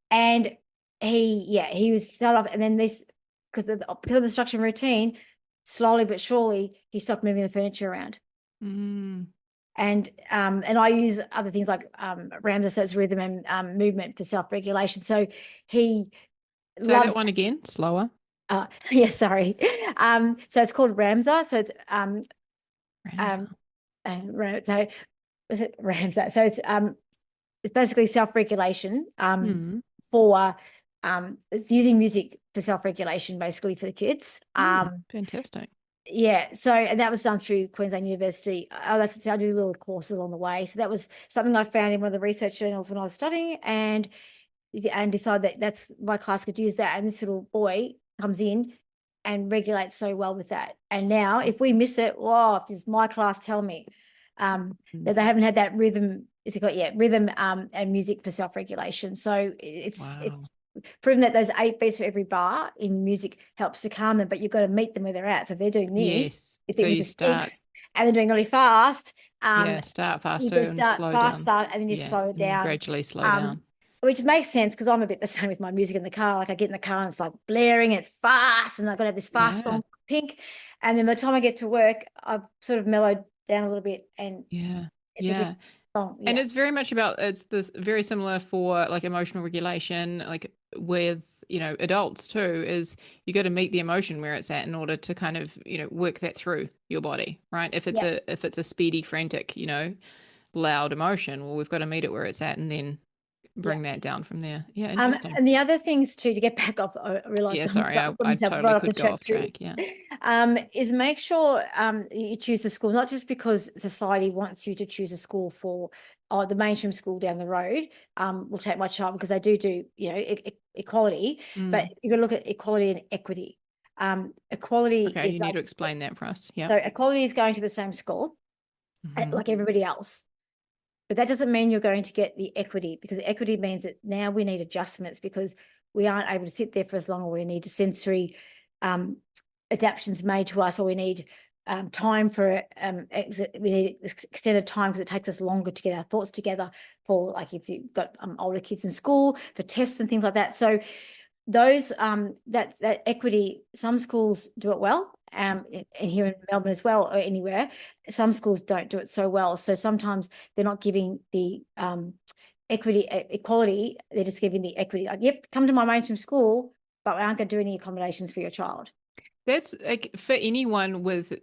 And he was started off, and then because of the structure and routine, slowly but surely he stopped moving the furniture around. Mm. And I use other things like Ramsay, so it's rhythm and movement for self-regulation. So he Say that loves one again, slower. yeah, sorry. So it's called Ramsay. So it's Ramsay. so is it Ramsay? So it's basically self-regulation Mm. for it's using music for self-regulation basically for the kids. Fantastic. Yeah, so and that was done through Queensland University. I do little courses along the way. So that was something I found in one of the research journals when I was studying, and decided that that's my class could use that. And this little boy comes in and regulates so well with that. And now if we miss it, does my class tell me that they haven't had that rhythm? Is it got rhythm and music for self-regulation? So Wow. it's proven that those 8 beats for every bar in music helps to calm them, but you've got to meet them where they're at. So if they're doing this, Yes. if So they're with you the start. sticks and they're doing really fast, Yeah, start You faster can and start slow fast, down. start, and then you Yeah, slow it and then down. gradually slow Um, down. which makes sense because I'm a bit the same with my music in the car. Like I get in the car and it's like blaring, it's fast, and I've got to have this fast Yeah, song, Pink. And then by the time I get to work, I've sort of mellowed down a little bit, and yeah, it's a yeah. different song. And Yeah, it's very much about it's this very similar for like emotional regulation, like with, adults too, is you got to meet the emotion where it's at in order to kind of, work that through your body, right? yeah. If it's a speedy, frantic, loud emotion, well, we've got to meet it where it's at and then Yeah. bring that down from there. Yeah, interesting. And the other things too, to get back up, I realize Yeah, I'm sorry, got I myself totally right off the could go track off too. track. Yeah. Is make sure you choose a school, not just because society wants you to choose a school for the mainstream school down the road. Will take my child because they do, equality, but Mm. you got to look at equality and equity. Equality Okay, is you need to explain that for us. Yeah. so equality is going to the same school Hmm. like everybody else. But that doesn't mean you're going to get the equity, because equity means that now we need adjustments because we aren't able to sit there for as long, or we need sensory um, adaptations made to us, or we need time for we need extended time because it takes us longer to get our thoughts together for, like, if you've got older kids in school for tests and things like that. So those that equity, some schools do it well, and here in Melbourne as well, or anywhere. Some schools don't do it so well, so sometimes they're not giving the equality, they're just giving the equity, like, yep, come to my mainstream school, but we aren't going to do any accommodations for your child. That's like for anyone with,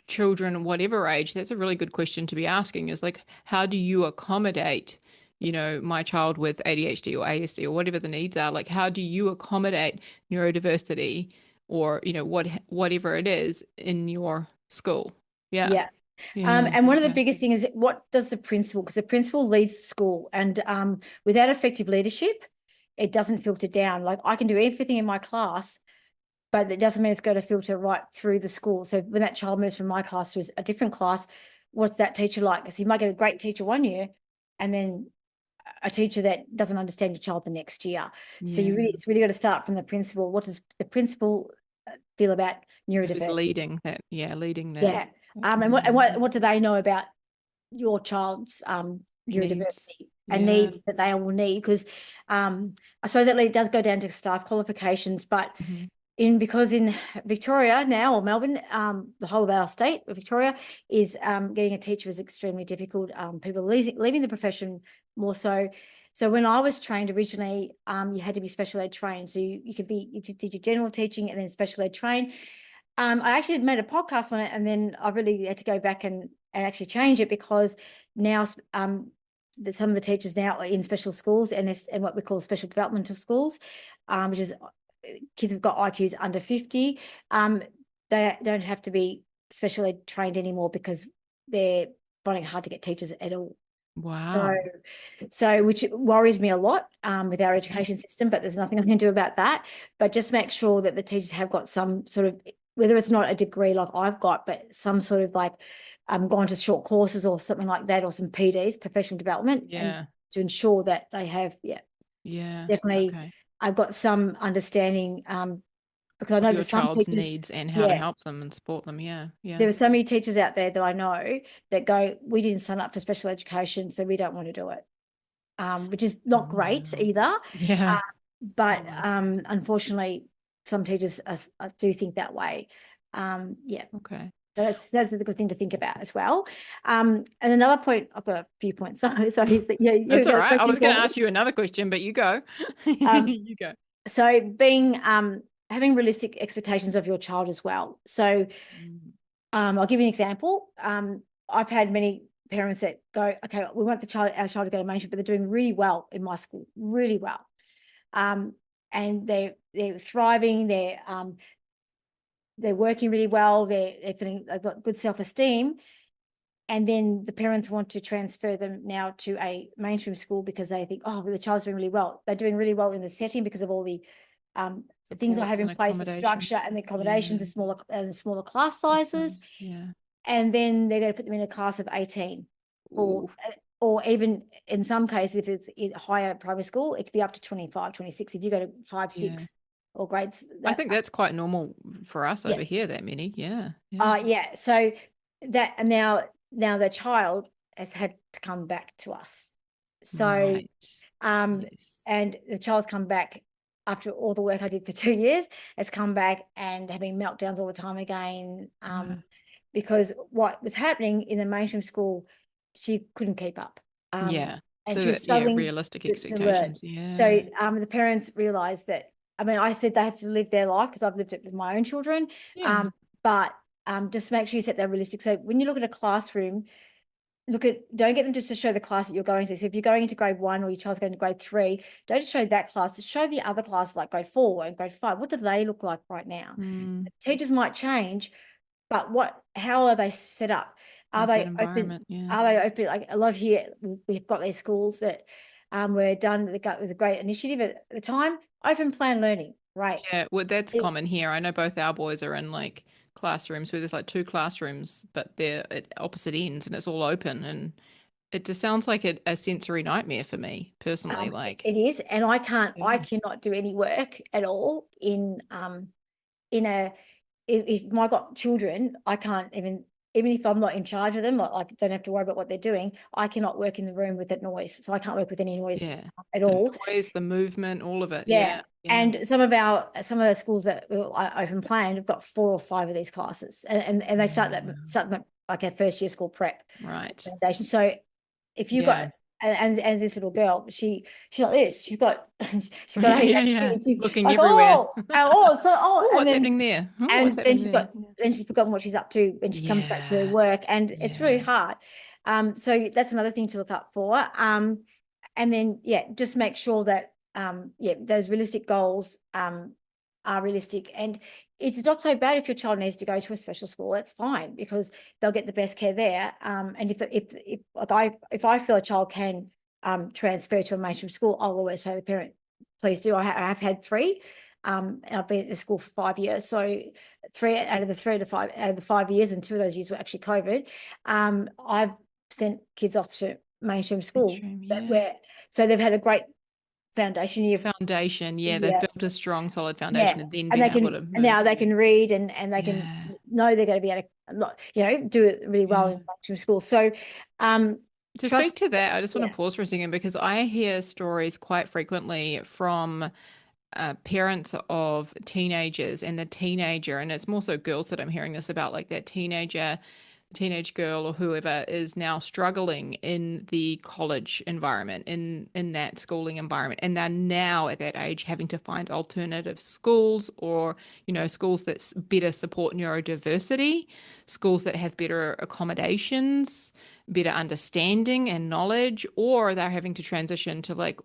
children, whatever age, that's a really good question to be asking is like, how do you accommodate, my child with ADHD or ASD or whatever the needs are? Like, how do you accommodate neurodiversity or, whatever it is in your school? Yeah. Yeah. Yeah. And one of the Okay. biggest things is, what does the principal, because the principal leads the school, and without effective leadership, it doesn't filter down. Like, I can do everything in my class, but that doesn't mean it's going to filter right through the school. So when that child moves from my class to a different class, what's that teacher like? Because you might get a great teacher one year and then a teacher that doesn't understand your child the next year. So Yeah. it's really got to start from the principal. What does the principal feel about Who's neurodiversity? leading that? Yeah, leading that. Yeah. That And what, community. what do they know about your child's Needs. neurodiversity and Yeah. needs that they will need? Because I suppose that does go down to staff qualifications, but Mhm. because in Victoria now, or Melbourne, the whole of our state, Victoria, is getting a teacher is extremely difficult. People leaving the profession more so. So when I was trained originally, you had to be special ed trained. So you did your general teaching and then special ed trained. I actually made a podcast on it, and then I really had to go back and actually change it, because now some of the teachers now are in special schools and what we call special developmental schools, which is kids have got IQs under 50. They don't have to be special ed trained anymore because they're finding it hard to get teachers at all. So, Wow. which worries me a lot with our Mhm. education system, but there's nothing I can do about that. But just make sure that the teachers have got some sort of, whether it's not a degree like I've got, but some sort of, like, gone to short courses or something like that, or some PDs, professional development, and Yeah. to ensure that they have, yeah, Yeah. definitely, Okay. I've got some understanding, because I Of know your there's some child's teachers, needs and how to yeah, help them and support them. Yeah. Yeah. there are so many teachers out there that I know that go, we didn't sign up for special education, so we don't want to do it, which is Oh, not great wow. either. Yeah. But Yeah. unfortunately, some teachers do think that way. Yeah, Okay. that's a good thing to think about as well. And another point, I've got a few points. Sorry, yeah, you That's all got a right. I question was going for to me. ask you another question, but you go. Um, You go. so being having realistic expectations of your child as well. So Mm. I'll give you an example. I've had many parents that go, okay, we want our child to go to mainstream, but they're doing really well in my school, really well. And they're thriving, they're working really well, they've got good self-esteem. And then the parents want to transfer them now to a mainstream school because they think, oh, well, the child's doing really well. They're doing really well in the setting because of all the things I have Supports in and place, the accommodations. structure and the accommodations, Yeah. the smaller class sizes. Systems. Yeah. And then they're going to put them in a class of 18, or Ooh. even in some cases, if it's in higher primary school, it could be up to 25, 26. If you go to 5, Yeah. 6 or grades I that, think that's quite normal for us yeah. over here, that many. Yeah. Yeah. Yeah. So that, and now now the child has had to come back to us. So, Right. Yes. and the child's come back after all the work I did for 2 years, has come back and having meltdowns all the time again. Yeah. Because what was happening in the mainstream school, she couldn't keep up. Yeah. And So she was that, yeah, struggling realistic to learn. expectations. So Yeah. the parents realized that, I mean, I said they have to live their life because I've lived it with my own children. Yeah. But just make sure you set that realistic. So when you look at a classroom, don't get them just to show the class that you're going to. So if you're going into grade 1 or your child's going to grade 3, don't just show that class, just show the other classes like grade 4 and grade 5. What do they look like right now? Mm. Teachers might change, but how are they set up? Are How's that they open? environment? Yeah. Are they open? Like a lot here, we've got these schools that were done with a great initiative at the time. Open plan learning, right? Yeah, well, that's common here. I know both our boys are in like classrooms where there's like two classrooms, but they're at opposite ends and it's all open. And it just sounds like a sensory nightmare for me personally. Like, It is, and I yeah, cannot do any work at all in a if I got children, I can't even if I'm not in charge of them, like don't have to worry about what they're doing. I cannot work in the room with that noise, so I can't work with any noise yeah. at The all. noise, the movement, all of it. Yeah, Yeah, yeah, and some of the schools that I open planned have got 4 or 5 of these classes, and they start them like a first year school prep right. foundation. So if you Yeah, got and this little girl, she's like this. She's got she's got yeah, yeah, ADHD, yeah. and she's Looking like, everywhere. oh, Oh, and what's then happening there? Oh, what's happening there? she's forgotten what she's up to when she comes back to her Yeah, work, and it's really yeah, hard. So that's another thing to look up for. And then just make sure that those realistic goals are realistic, and it's not so bad if your child needs to go to a special school. It's fine because they'll get the best care there. And if I feel a child can transfer to a mainstream school, I'll always say to the parent, please do. I've had 3. I've been at the school for 5 years, so 3 out of the 3 to 5 out of the 5 years, and 2 of those years were actually COVID. I've sent kids off to mainstream school mainstream, that yeah. were so they've had a great foundation year. Foundation, yeah, they've Yeah, built a strong, solid yeah, foundation and then and been they able can to move. now they can read, and they can Yeah, know they're going to be able to do it really well yeah. in mainstream school. So To speak trust. to that, I just want Yeah. to pause for a second because I hear stories quite frequently from parents of teenagers and the teenager, and it's more so girls that I'm hearing this about, like that teenage girl or whoever is now struggling in the college environment, in that schooling environment, and they're now at that age having to find alternative schools, or schools that better support neurodiversity, schools that have better accommodations, better understanding and knowledge, or they're having to transition to like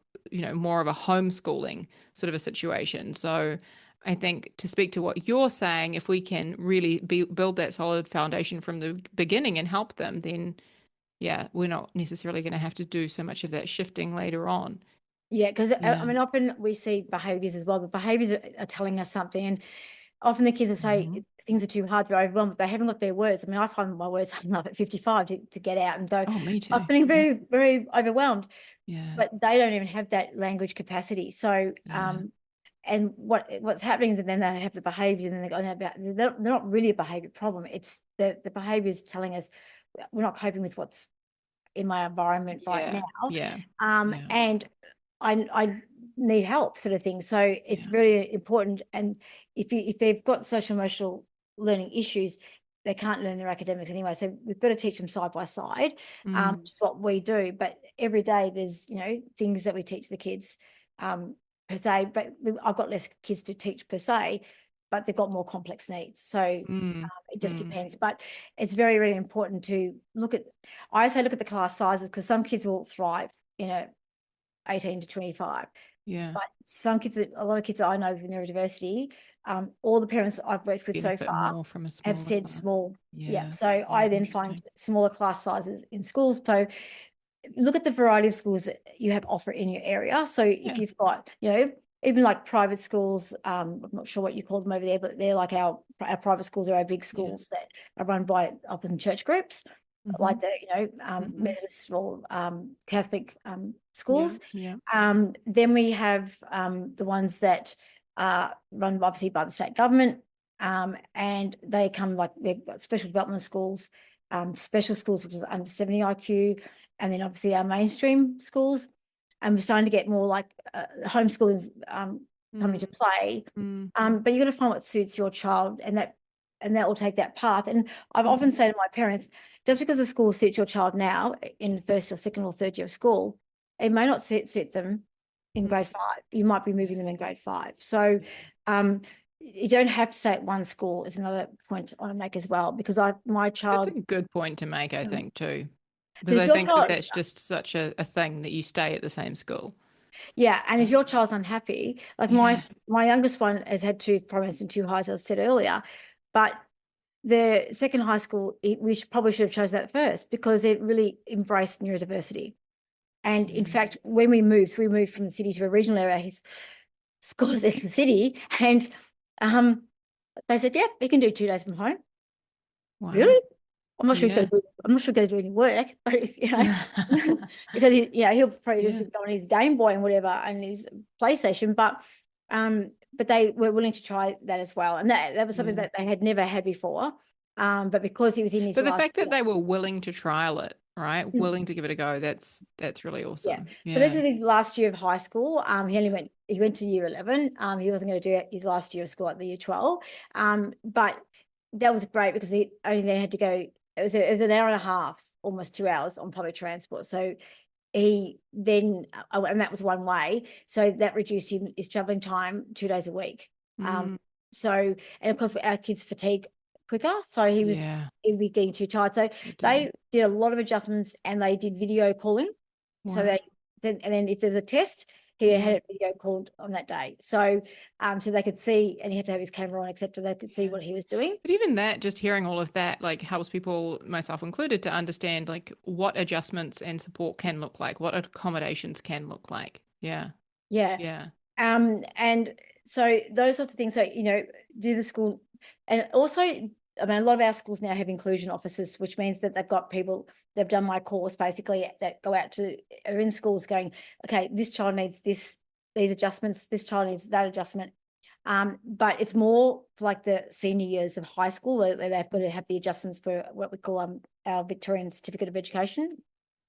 more of a homeschooling sort of a situation. So I think, to speak to what you're saying, if we can really build that solid foundation from the beginning and help them, then yeah, we're not necessarily going to have to do so much of that shifting later on. Yeah, because I Yeah. mean, often we see behaviors as well. The behaviors are telling us something, and often the kids will Hmm. say things are too hard, they're overwhelmed, but they haven't got their words. I mean, I find my words enough at 55 to get out and go, Oh, me I'm too. feeling Yeah. very, very overwhelmed, Yeah. but they don't even have that language capacity. So, Yeah. and what's happening is then they have the behavior, and then they're not really a behavior problem. It's the behavior is telling us we're not coping with what's in my environment right Yeah. now. Yeah. Yeah. And I need help, sort of thing. So it's Yeah. very important. And if they've got social emotional learning issues, they can't learn their academics anyway. So we've got to teach them side by side, Mm. which is what we do. But every day there's things that we teach the kids per se. But I've got less kids to teach per se, but they've got more complex needs. So Mm. it just Mm. depends. But it's very, very important to I say look at the class sizes, because some kids will thrive in a 18 to 25. Yeah. But a lot of kids that I know with neurodiversity, all the parents that I've worked with so Benefit far more from a have smaller said class. small. Yeah. Yeah. So Yeah. I then find Interesting. smaller class sizes in schools. So look at the variety of schools that you have offer in your area. So if Yeah. you've got, even like private schools, I'm not sure what you call them over there, but they're like our private schools are our big Yeah. schools that are run by often church groups, Mm-hmm. like the, Mm-hmm. Methodist or Catholic Yeah. schools. Yeah. Then we have the ones that are run obviously by the state government, and they come like they've got special development schools, special schools, which is under 70 IQ, and then obviously our mainstream schools. And we're starting to get more like homeschooling is coming to play. Mm. But you're going to find what suits your child, and that will take that path. And I've often said to my parents, just because the school suits your child now in the first or second or third year of school, it may not suit them in grade 5. You might be moving them in grade 5. So you don't have to stay at one school is another point I want to make as well, because my That's a child, good point to make, I think, too. Because because if I your think that child, that's just such a thing that you stay at the same school. yeah, and if your child's unhappy, like Yeah. my youngest one has had 2 prominents and 2 highs, as I said earlier, but the second high school, probably should have chosen that first, because it really embraced neurodiversity. And in fact, when we moved, so we moved from the city to a regional area, his school is in the city, and they said, yeah, he can do 2 days from home. Wow. Really? I'm not sure Yeah. I'm not sure he's going to do any work, but because he'll probably Yeah. just go on his Game Boy and whatever and his PlayStation, but they were willing to try that as well. And that was something Yeah. that they had never had before. But because he was in his But the last fact that they were willing to trial it, right? year. Willing to give it a go, that's really Yeah. awesome. So this Yeah. is his last year of high school. He went to year 11. He wasn't going to do his last year of school at the year 12. But that was great because they had to go, it was an hour and a half, almost 2 hours on public transport. So he then, and that was one way. So that reduced his traveling time 2 days a week. Mm, So, and of course our kids fatigue quicker. So he'd yeah. be getting too tired. So They do. they did a lot of adjustments, and they did video calling. So Wow. then if there was a test, he Yeah. had a video called on that day. So so they could see, and he had to have his camera on, etc. They could see Yeah. what he was doing. But even that, just hearing all of that, like helps people, myself included, to understand like what adjustments and support can look like, what accommodations can look like. Yeah. Yeah. Yeah. And so those sorts of things. So, do the school, and also, I mean, a lot of our schools now have inclusion officers, which means that they've got people, they've done my course basically, that go out are in schools going, okay, this child needs these adjustments, this child needs that adjustment. But it's more for like the senior years of high school where they've got to have the adjustments for what we call our Victorian Certificate of Education,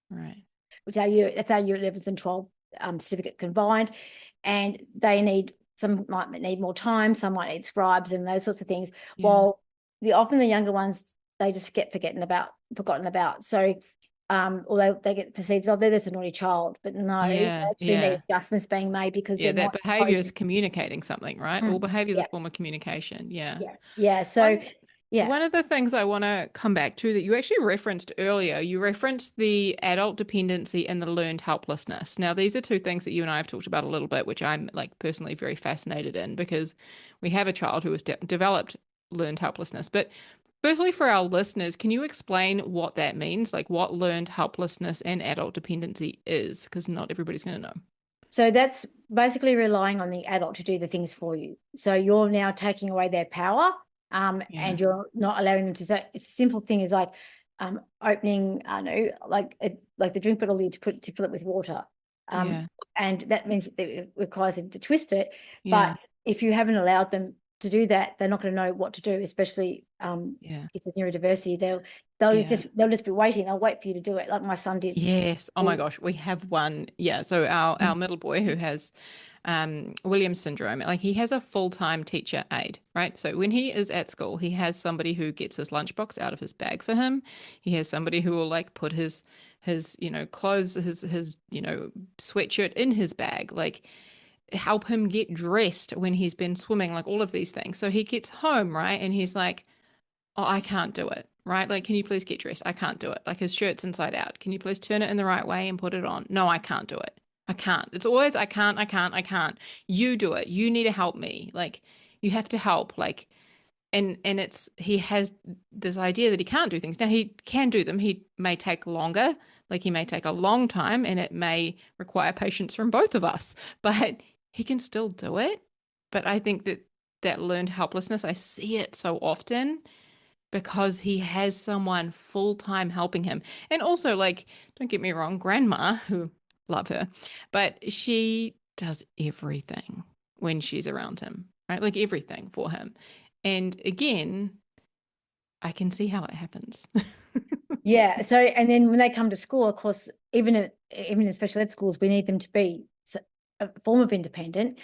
Right. which that's our year 11 and 12 certificate combined. And some might need more time, some might need scribes and those sorts of things. Yeah. While often the younger ones, they just get forgotten about. So although they get perceived, oh, they're just a naughty child, but no, they Yeah. actually need Yeah. adjustments being made because Yeah. they're That not behavior is communicating something, right? All behavior is a yeah, form of communication. Yeah. yeah. So One yeah. one of the things I want to come back to that you actually referenced earlier, you referenced the adult dependency and the learned helplessness. Now, these are two things that you and I have talked about a little bit, which I'm like personally very fascinated in because we have a child who has developed learned helplessness. But firstly, for our listeners, can you explain what that means? Like what learned helplessness and adult dependency is? Because not everybody's going to know. So that's basically relying on the adult to do the things for you. So you're now taking away their power, Yeah. and you're not allowing them to. So a simple thing is like opening, I know, like the drink bottle lid to fill it with water, Yeah. and that means that it requires them to twist it. Yeah. But if you haven't allowed them to do that, they're not going to know what to do. Especially Yeah. kids with neurodiversity, Yeah. they'll just be waiting. They'll wait for you to do it, like my son did. Yes. Oh my gosh, we have one. Yeah. So our middle boy who has Williams syndrome, like he has a full-time teacher aide, right? So when he is at school, he has somebody who gets his lunchbox out of his bag for him. He has somebody who will like put his clothes, his sweatshirt in his bag, like help him get dressed when he's been swimming, like all of these things. So he gets home, right? And he's like, oh, I can't do it, right? Like, can you please get dressed? I can't do it. Like, his shirt's inside out. Can you please turn it in the right way and put it on? No, I can't do it. I can't. It's always, I can't, I can't, I can't. You do it. You need to help me. Like, you have to help. Like, and he has this idea that he can't do things. Now, he can do them. He may take longer. Like, he may take a long time and it may require patience from both of us, but he can still do it. But I think that learned helplessness, I see it so often because he has someone full time helping him. And also, like, don't get me wrong, grandma, who love her, but she does everything when she's around him, right? Like everything for him. And again, I can see how it happens. Yeah. So, and then when they come to school, of course, even in special ed schools, we need them to be a form of independent,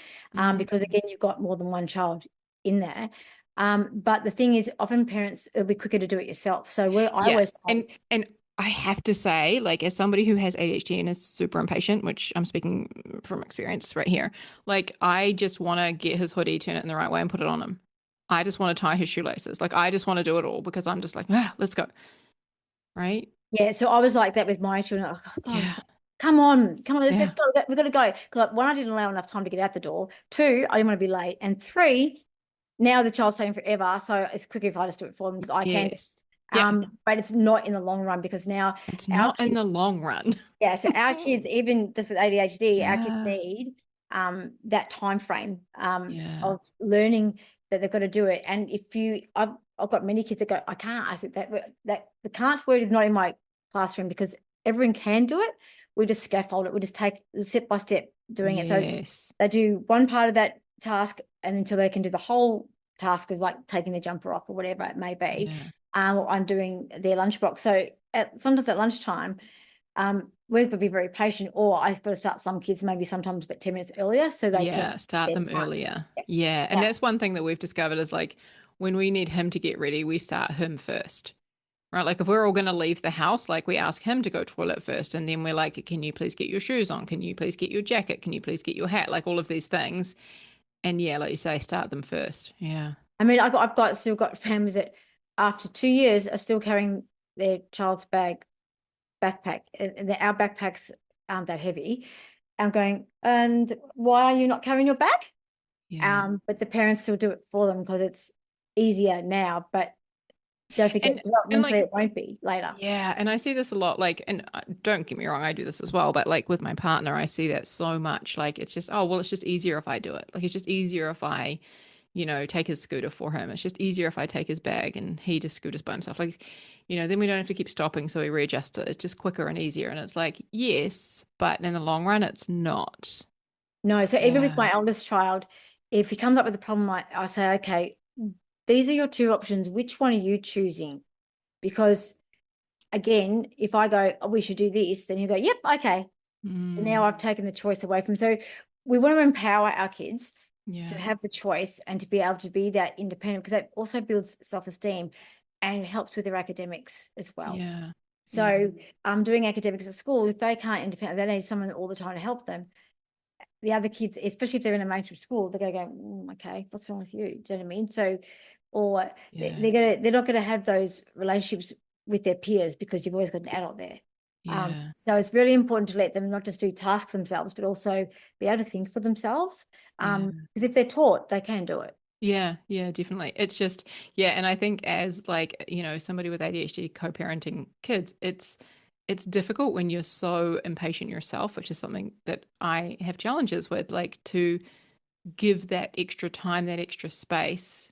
because again, you've got more than one child in there. But the thing is, often parents, it'll be quicker to do it yourself. So I Yeah. always say, And I have to say, like, as somebody who has ADHD and is super impatient, which I'm speaking from experience right here, like, I just want to get his hoodie, turn it in the right way, and put it on him. I just want to tie his shoelaces. Like, I just want to do it all because I'm just like, ah, let's go. Right? yeah. So I was like that with my children. Oh, God, Yeah. come on, let's Yeah. go. We've got to go. Because one, I didn't allow enough time to get out the door. Two, I didn't want to be late. And three, now the child's staying forever. So it's quicker if I just do it for them because I can. Yes. Yeah. But it's not in the long run because now It's our not in the long run. yeah, so our kids, even just with ADHD, our kids Yeah. need that time frame Yeah. of learning that they've got to do it. And I've got many kids that go, I can't. I think that the can't word is not in my classroom because everyone can do it. We just scaffold it. We just take step by step doing it. So Yes. they do one part of that task and until they can do the whole task of like taking the jumper off or whatever it may be. Yeah. Or I'm doing their lunchbox. So sometimes at lunchtime, we've got to be very patient, or I've got to start some kids maybe sometimes about 10 minutes earlier so they Yeah. can Start their them time. earlier. Yeah. And Yeah. that's one thing that we've discovered is like when we need him to get ready, we start him first. Right? Like if we're all going to leave the house, like we ask him to go toilet first. And then we're like, can you please get your shoes on? Can you please get your jacket? Can you please get your hat? Like all of these things. And yeah, like you say, start them first. Yeah. I mean, I've still got families that after 2 years are still carrying their child's backpack, and our backpacks aren't that heavy. I'm going, and why are you not carrying your bag? Yeah. But the parents still do it for them because it's easier now, but don't forget, And developmentally like, it won't be later. yeah, and I see this a lot. Like, and don't get me wrong, I do this as well. But like with my partner, I see that so much. Like, it's just, oh, well, it's just easier if I do it. Like, it's just easier if I, take his scooter for him. It's just easier if I take his bag and he just scooters by himself. Like, then we don't have to keep stopping, so we readjust it. It's just quicker and easier. And it's like, yes, but in the long run, it's not. No, so even with Yeah. my eldest child, if he comes up with a problem, I say, okay, these are your two options. Which one are you choosing? Because again, if I go, oh, we should do this, then he'll go, yep, okay. And now I've taken the choice away from. So we want to empower our kids to Yeah. have the choice and to be able to be that independent because that also builds self-esteem and helps with their academics as well. Yeah. So doing academics at school, if they can't independent, they need someone all the time to help them. The other kids, especially if they're in a mainstream school, they're going to go, okay, what's wrong with you? Do you know what I mean? So, or they're not going to have those relationships with their peers because you've always got an adult there. Yeah. So it's really important to let them not just do tasks themselves, but also be able to think for themselves. Because if they're taught, they can do it. Yeah, yeah, definitely. It's just, yeah, and I think as like, somebody with ADHD co-parenting kids, it's difficult when you're so impatient yourself, which is something that I have challenges with, like to give that extra time, that extra space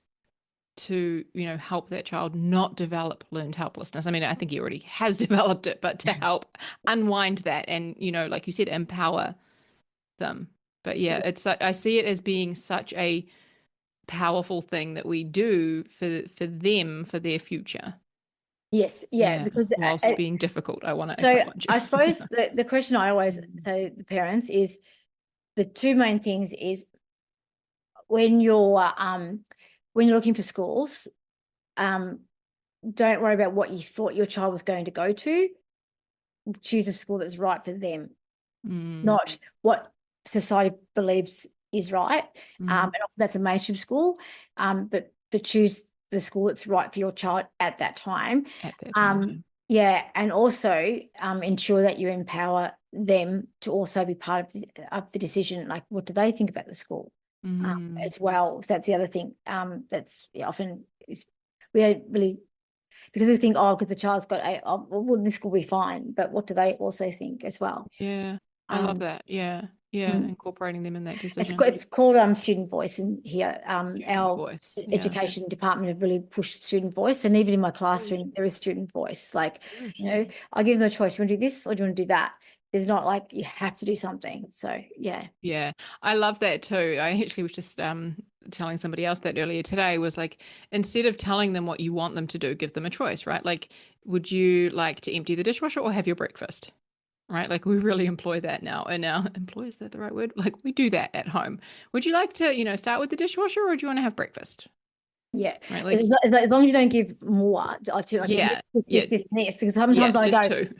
to, help that child not develop learned helplessness. I mean, I think he already has developed it, but to help unwind that and, like you said, empower them. But yeah, I see it as being such a powerful thing that we do for them for their future. Yes, yeah, because Whilst being difficult, I want to so acknowledge. I suppose the question I always say to the parents is the two main things is when you're looking for schools, don't worry about what you thought your child was going to go to. Choose a school that's right for them, not what society believes is right. And often that's a mainstream school, but to choose the school that's right for your child at that time. At that time, Yeah, and also ensure that you empower them to also be part of the decision. Like, what do they think about the school as well? So that's the other thing. That's often we don't really because we think, oh, because the child's got well, this will be fine. But what do they also think as well? Yeah, I love that. Yeah, yeah, incorporating them in that decision. It's called student voice in here. Student Our voice. Yeah. education department have really pushed student voice, and even in my classroom, there is student voice. Like, Good. I give them a choice. You want to do this or do you want to do that? there's not like you have to do something. So yeah. Yeah, I love that too. I actually was just telling somebody else that earlier today, was like, instead of telling them what you want them to do, give them a choice, right? Like, would you like to empty the dishwasher or have your breakfast? Right? Like, we really employ that now in our employ, is that the right word? Like, we do that at home. Would you like to, start with the dishwasher, or do you want to have breakfast? Yeah, Right? but Like, as long as you don't give more to okay, yeah, yeah, this, because yeah, sometimes I just go, two.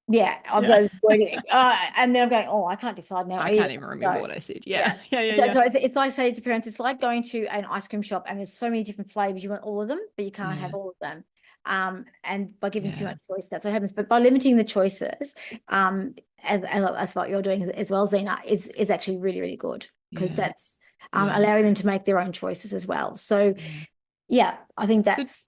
yeah, I've Yeah. got this wording, and then I'm going, oh, I can't decide now I either. can't even remember So what I said. yeah, Yeah. Yeah, yeah, so yeah. so it's like say to parents, it's like going to an ice cream shop and there's so many different flavors. You want all of them, but you can't have Yeah. all of them. And by giving too Yeah. much choice, that's what happens. But by limiting the choices, as what you're doing as well, Zena, is actually really, really good, because Yeah. that's Yeah. allowing them to make their own choices as well. So Yeah. yeah, I think So that's.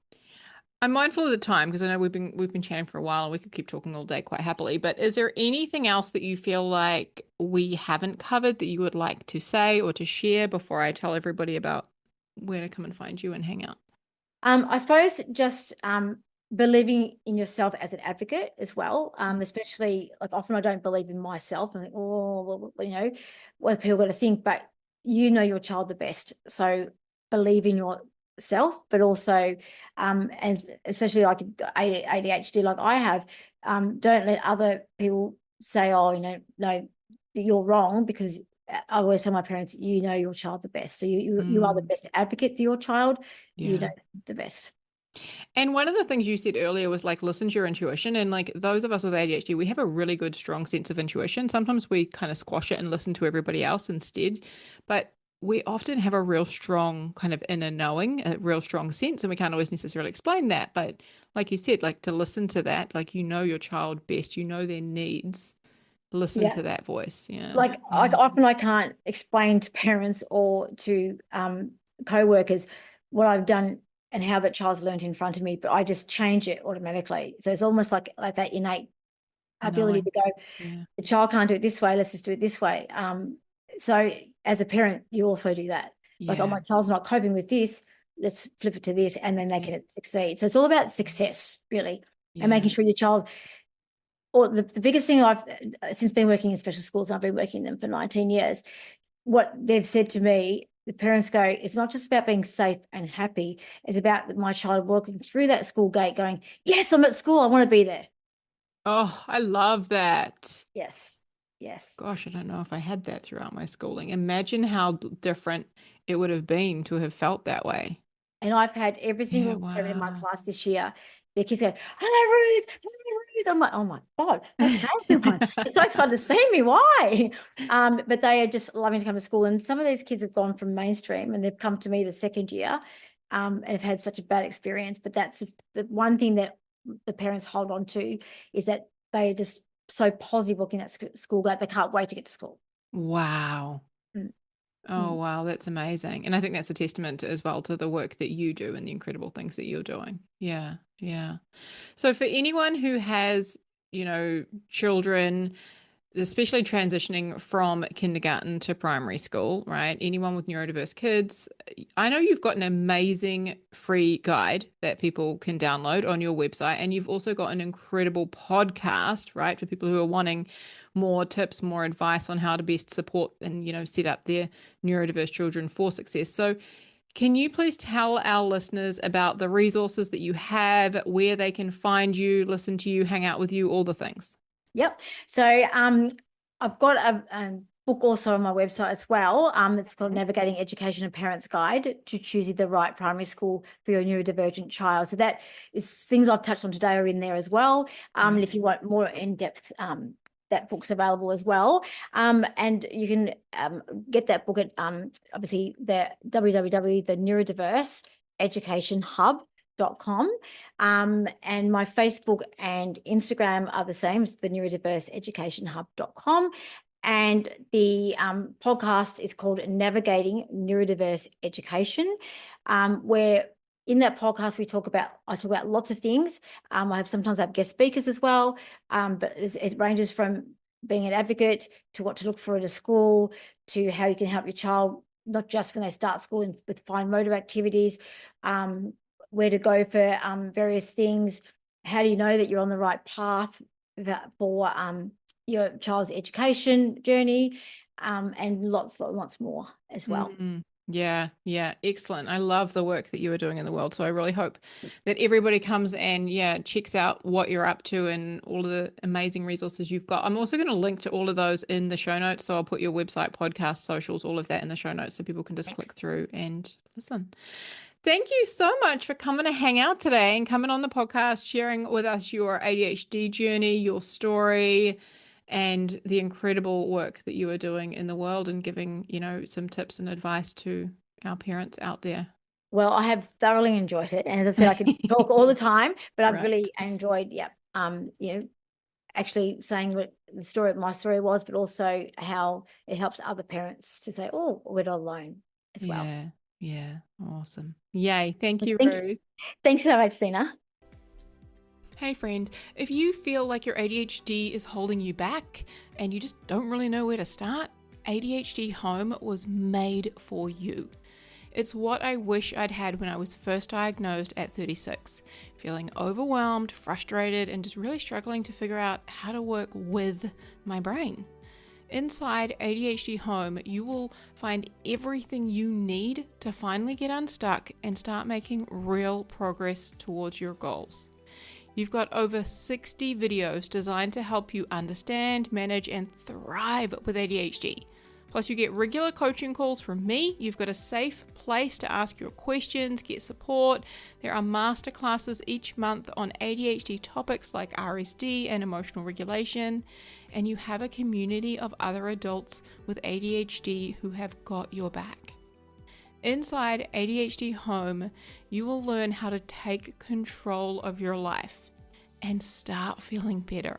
I'm mindful of the time, because I know we've been chatting for a while and we could keep talking all day quite happily. But is there anything else that you feel like we haven't covered that you would like to say or to share before I tell everybody about where to come and find you and hang out? I suppose just believing in yourself as an advocate as well, especially like often I don't believe in myself. I think, oh, well, what people got to think, but you know your child the best. So believe in yourself, but also, and especially like ADHD, like I have, don't let other people say, oh, no, that you're wrong, because I always tell my parents, you know your child the best. So you are the Mm, best advocate for your child. You know yeah. the best. And one of the things you said earlier was like, listen to your intuition. And like, those of us with ADHD, we have a really good, strong sense of intuition. Sometimes we kind of squash it and listen to everybody else instead. But we often have a real strong kind of inner knowing, a real strong sense, and we can't always necessarily explain that. But like you said, like, to listen to that, like, your child best, their needs, listen Yeah. to that voice. Yeah. Like Yeah. often I can't explain to parents or to co-workers what I've done and how that child's learned in front of me, but I just change it automatically. So it's almost like that innate ability to Knowing. go, Yeah. the child can't do it this way, let's just do it this way. So as a parent, you also do that. Like, oh, Yeah. my child's not coping with this, let's flip it to this, and then they Yeah. can succeed. So it's all about success, really, and making Yeah. sure your child, or the biggest thing I've, since been working in special schools, I've been working in them for 19 years, what they've said to me, the parents go, it's not just about being safe and happy, it's about my child walking through that school gate going, yes, I'm at school, I want to be there. Oh, I love that. Yes, yes. Gosh, I don't know if I had that throughout my schooling. Imagine how different it would have been to have felt that way. And I've had every Yeah, single parent in my wow. class this year, their kids go, hello, Ruth, hello, Ruth. I'm like, oh my God, okay, everyone. You're so excited to see me. Why? But they are just loving to come to school. And some of these kids have gone from mainstream and they've come to me the second year, and have had such a bad experience. But that's the one thing that the parents hold on to, is that they are just so positive looking at school, that they can't wait to get to school. Wow. Mm, Oh, mm. wow. That's amazing. And I think that's a testament as well to the work that you do and the incredible things that you're doing. Yeah. Yeah. So for anyone who has, children, especially transitioning from kindergarten to primary school, right? Anyone with neurodiverse kids, I know you've got an amazing free guide that people can download on your website. And you've also got an incredible podcast, right? For people who are wanting more tips, more advice on how to best support and, set up their neurodiverse children for success. So can you please tell our listeners about the resources that you have, where they can find you, listen to you, hang out with you, all the things? Yep. So I've got a book also on my website as well. It's called Navigating Education and Parents Guide to Choosing the Right Primary School for Your Neurodivergent Child. So that is things I've touched on today are in there as well. And if you want more in-depth, that book's available as well. And you can get that book at obviously the www.the neurodiverse education hub.com. And my Facebook and Instagram are the same as the neurodiverse education hub.com. And the podcast is called Navigating Neurodiverse Education, where in that podcast I talk about lots of things. Sometimes I have guest speakers as well, but it ranges from being an advocate to what to look for at a school, to how you can help your child, not just when they start school with fine motor activities, where to go for various things. How do you know that you're on the right path for your child's education journey, and lots more as well. Yeah, excellent. I love the work that you are doing in the world. So I really hope that everybody comes and checks out what you're up to and all of the amazing resources you've got. I'm also going to link to all of those in the show notes. So I'll put your website, podcast, socials, all of that in the show notes so people can just click through and listen. Thank you so much for coming to hang out today and coming on the podcast, sharing with us your ADHD journey, your story, and the incredible work that you are doing in the world and giving, some tips and advice to our parents out there. Well, I have thoroughly enjoyed it. And as I said, I could talk all the time, but I've really enjoyed, actually saying what my story was, but also how it helps other parents to say, oh, we're not alone as well. Yeah. Awesome. Yay. Thank you, Ruth. Thanks so much, Sina. Hey friend, if you feel like your ADHD is holding you back and you just don't really know where to start, ADHD Home was made for you. It's what I wish I'd had when I was first diagnosed at 36, feeling overwhelmed, frustrated, and just really struggling to figure out how to work with my brain. Inside ADHD Home, you will find everything you need to finally get unstuck and start making real progress towards your goals. You've got over 60 videos designed to help you understand, manage, and thrive with ADHD. Plus, you get regular coaching calls from me. You've got a safe place to ask your questions, get support. There are masterclasses each month on ADHD topics like RSD and emotional regulation. And you have a community of other adults with ADHD who have got your back. Inside ADHD Home, you will learn how to take control of your life and start feeling better.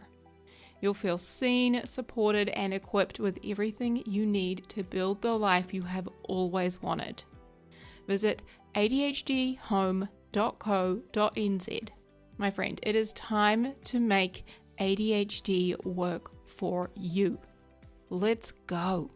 You'll feel seen, supported, and equipped with everything you need to build the life you have always wanted. Visit adhdhome.co.nz. My friend, it is time to make ADHD work for you. Let's go.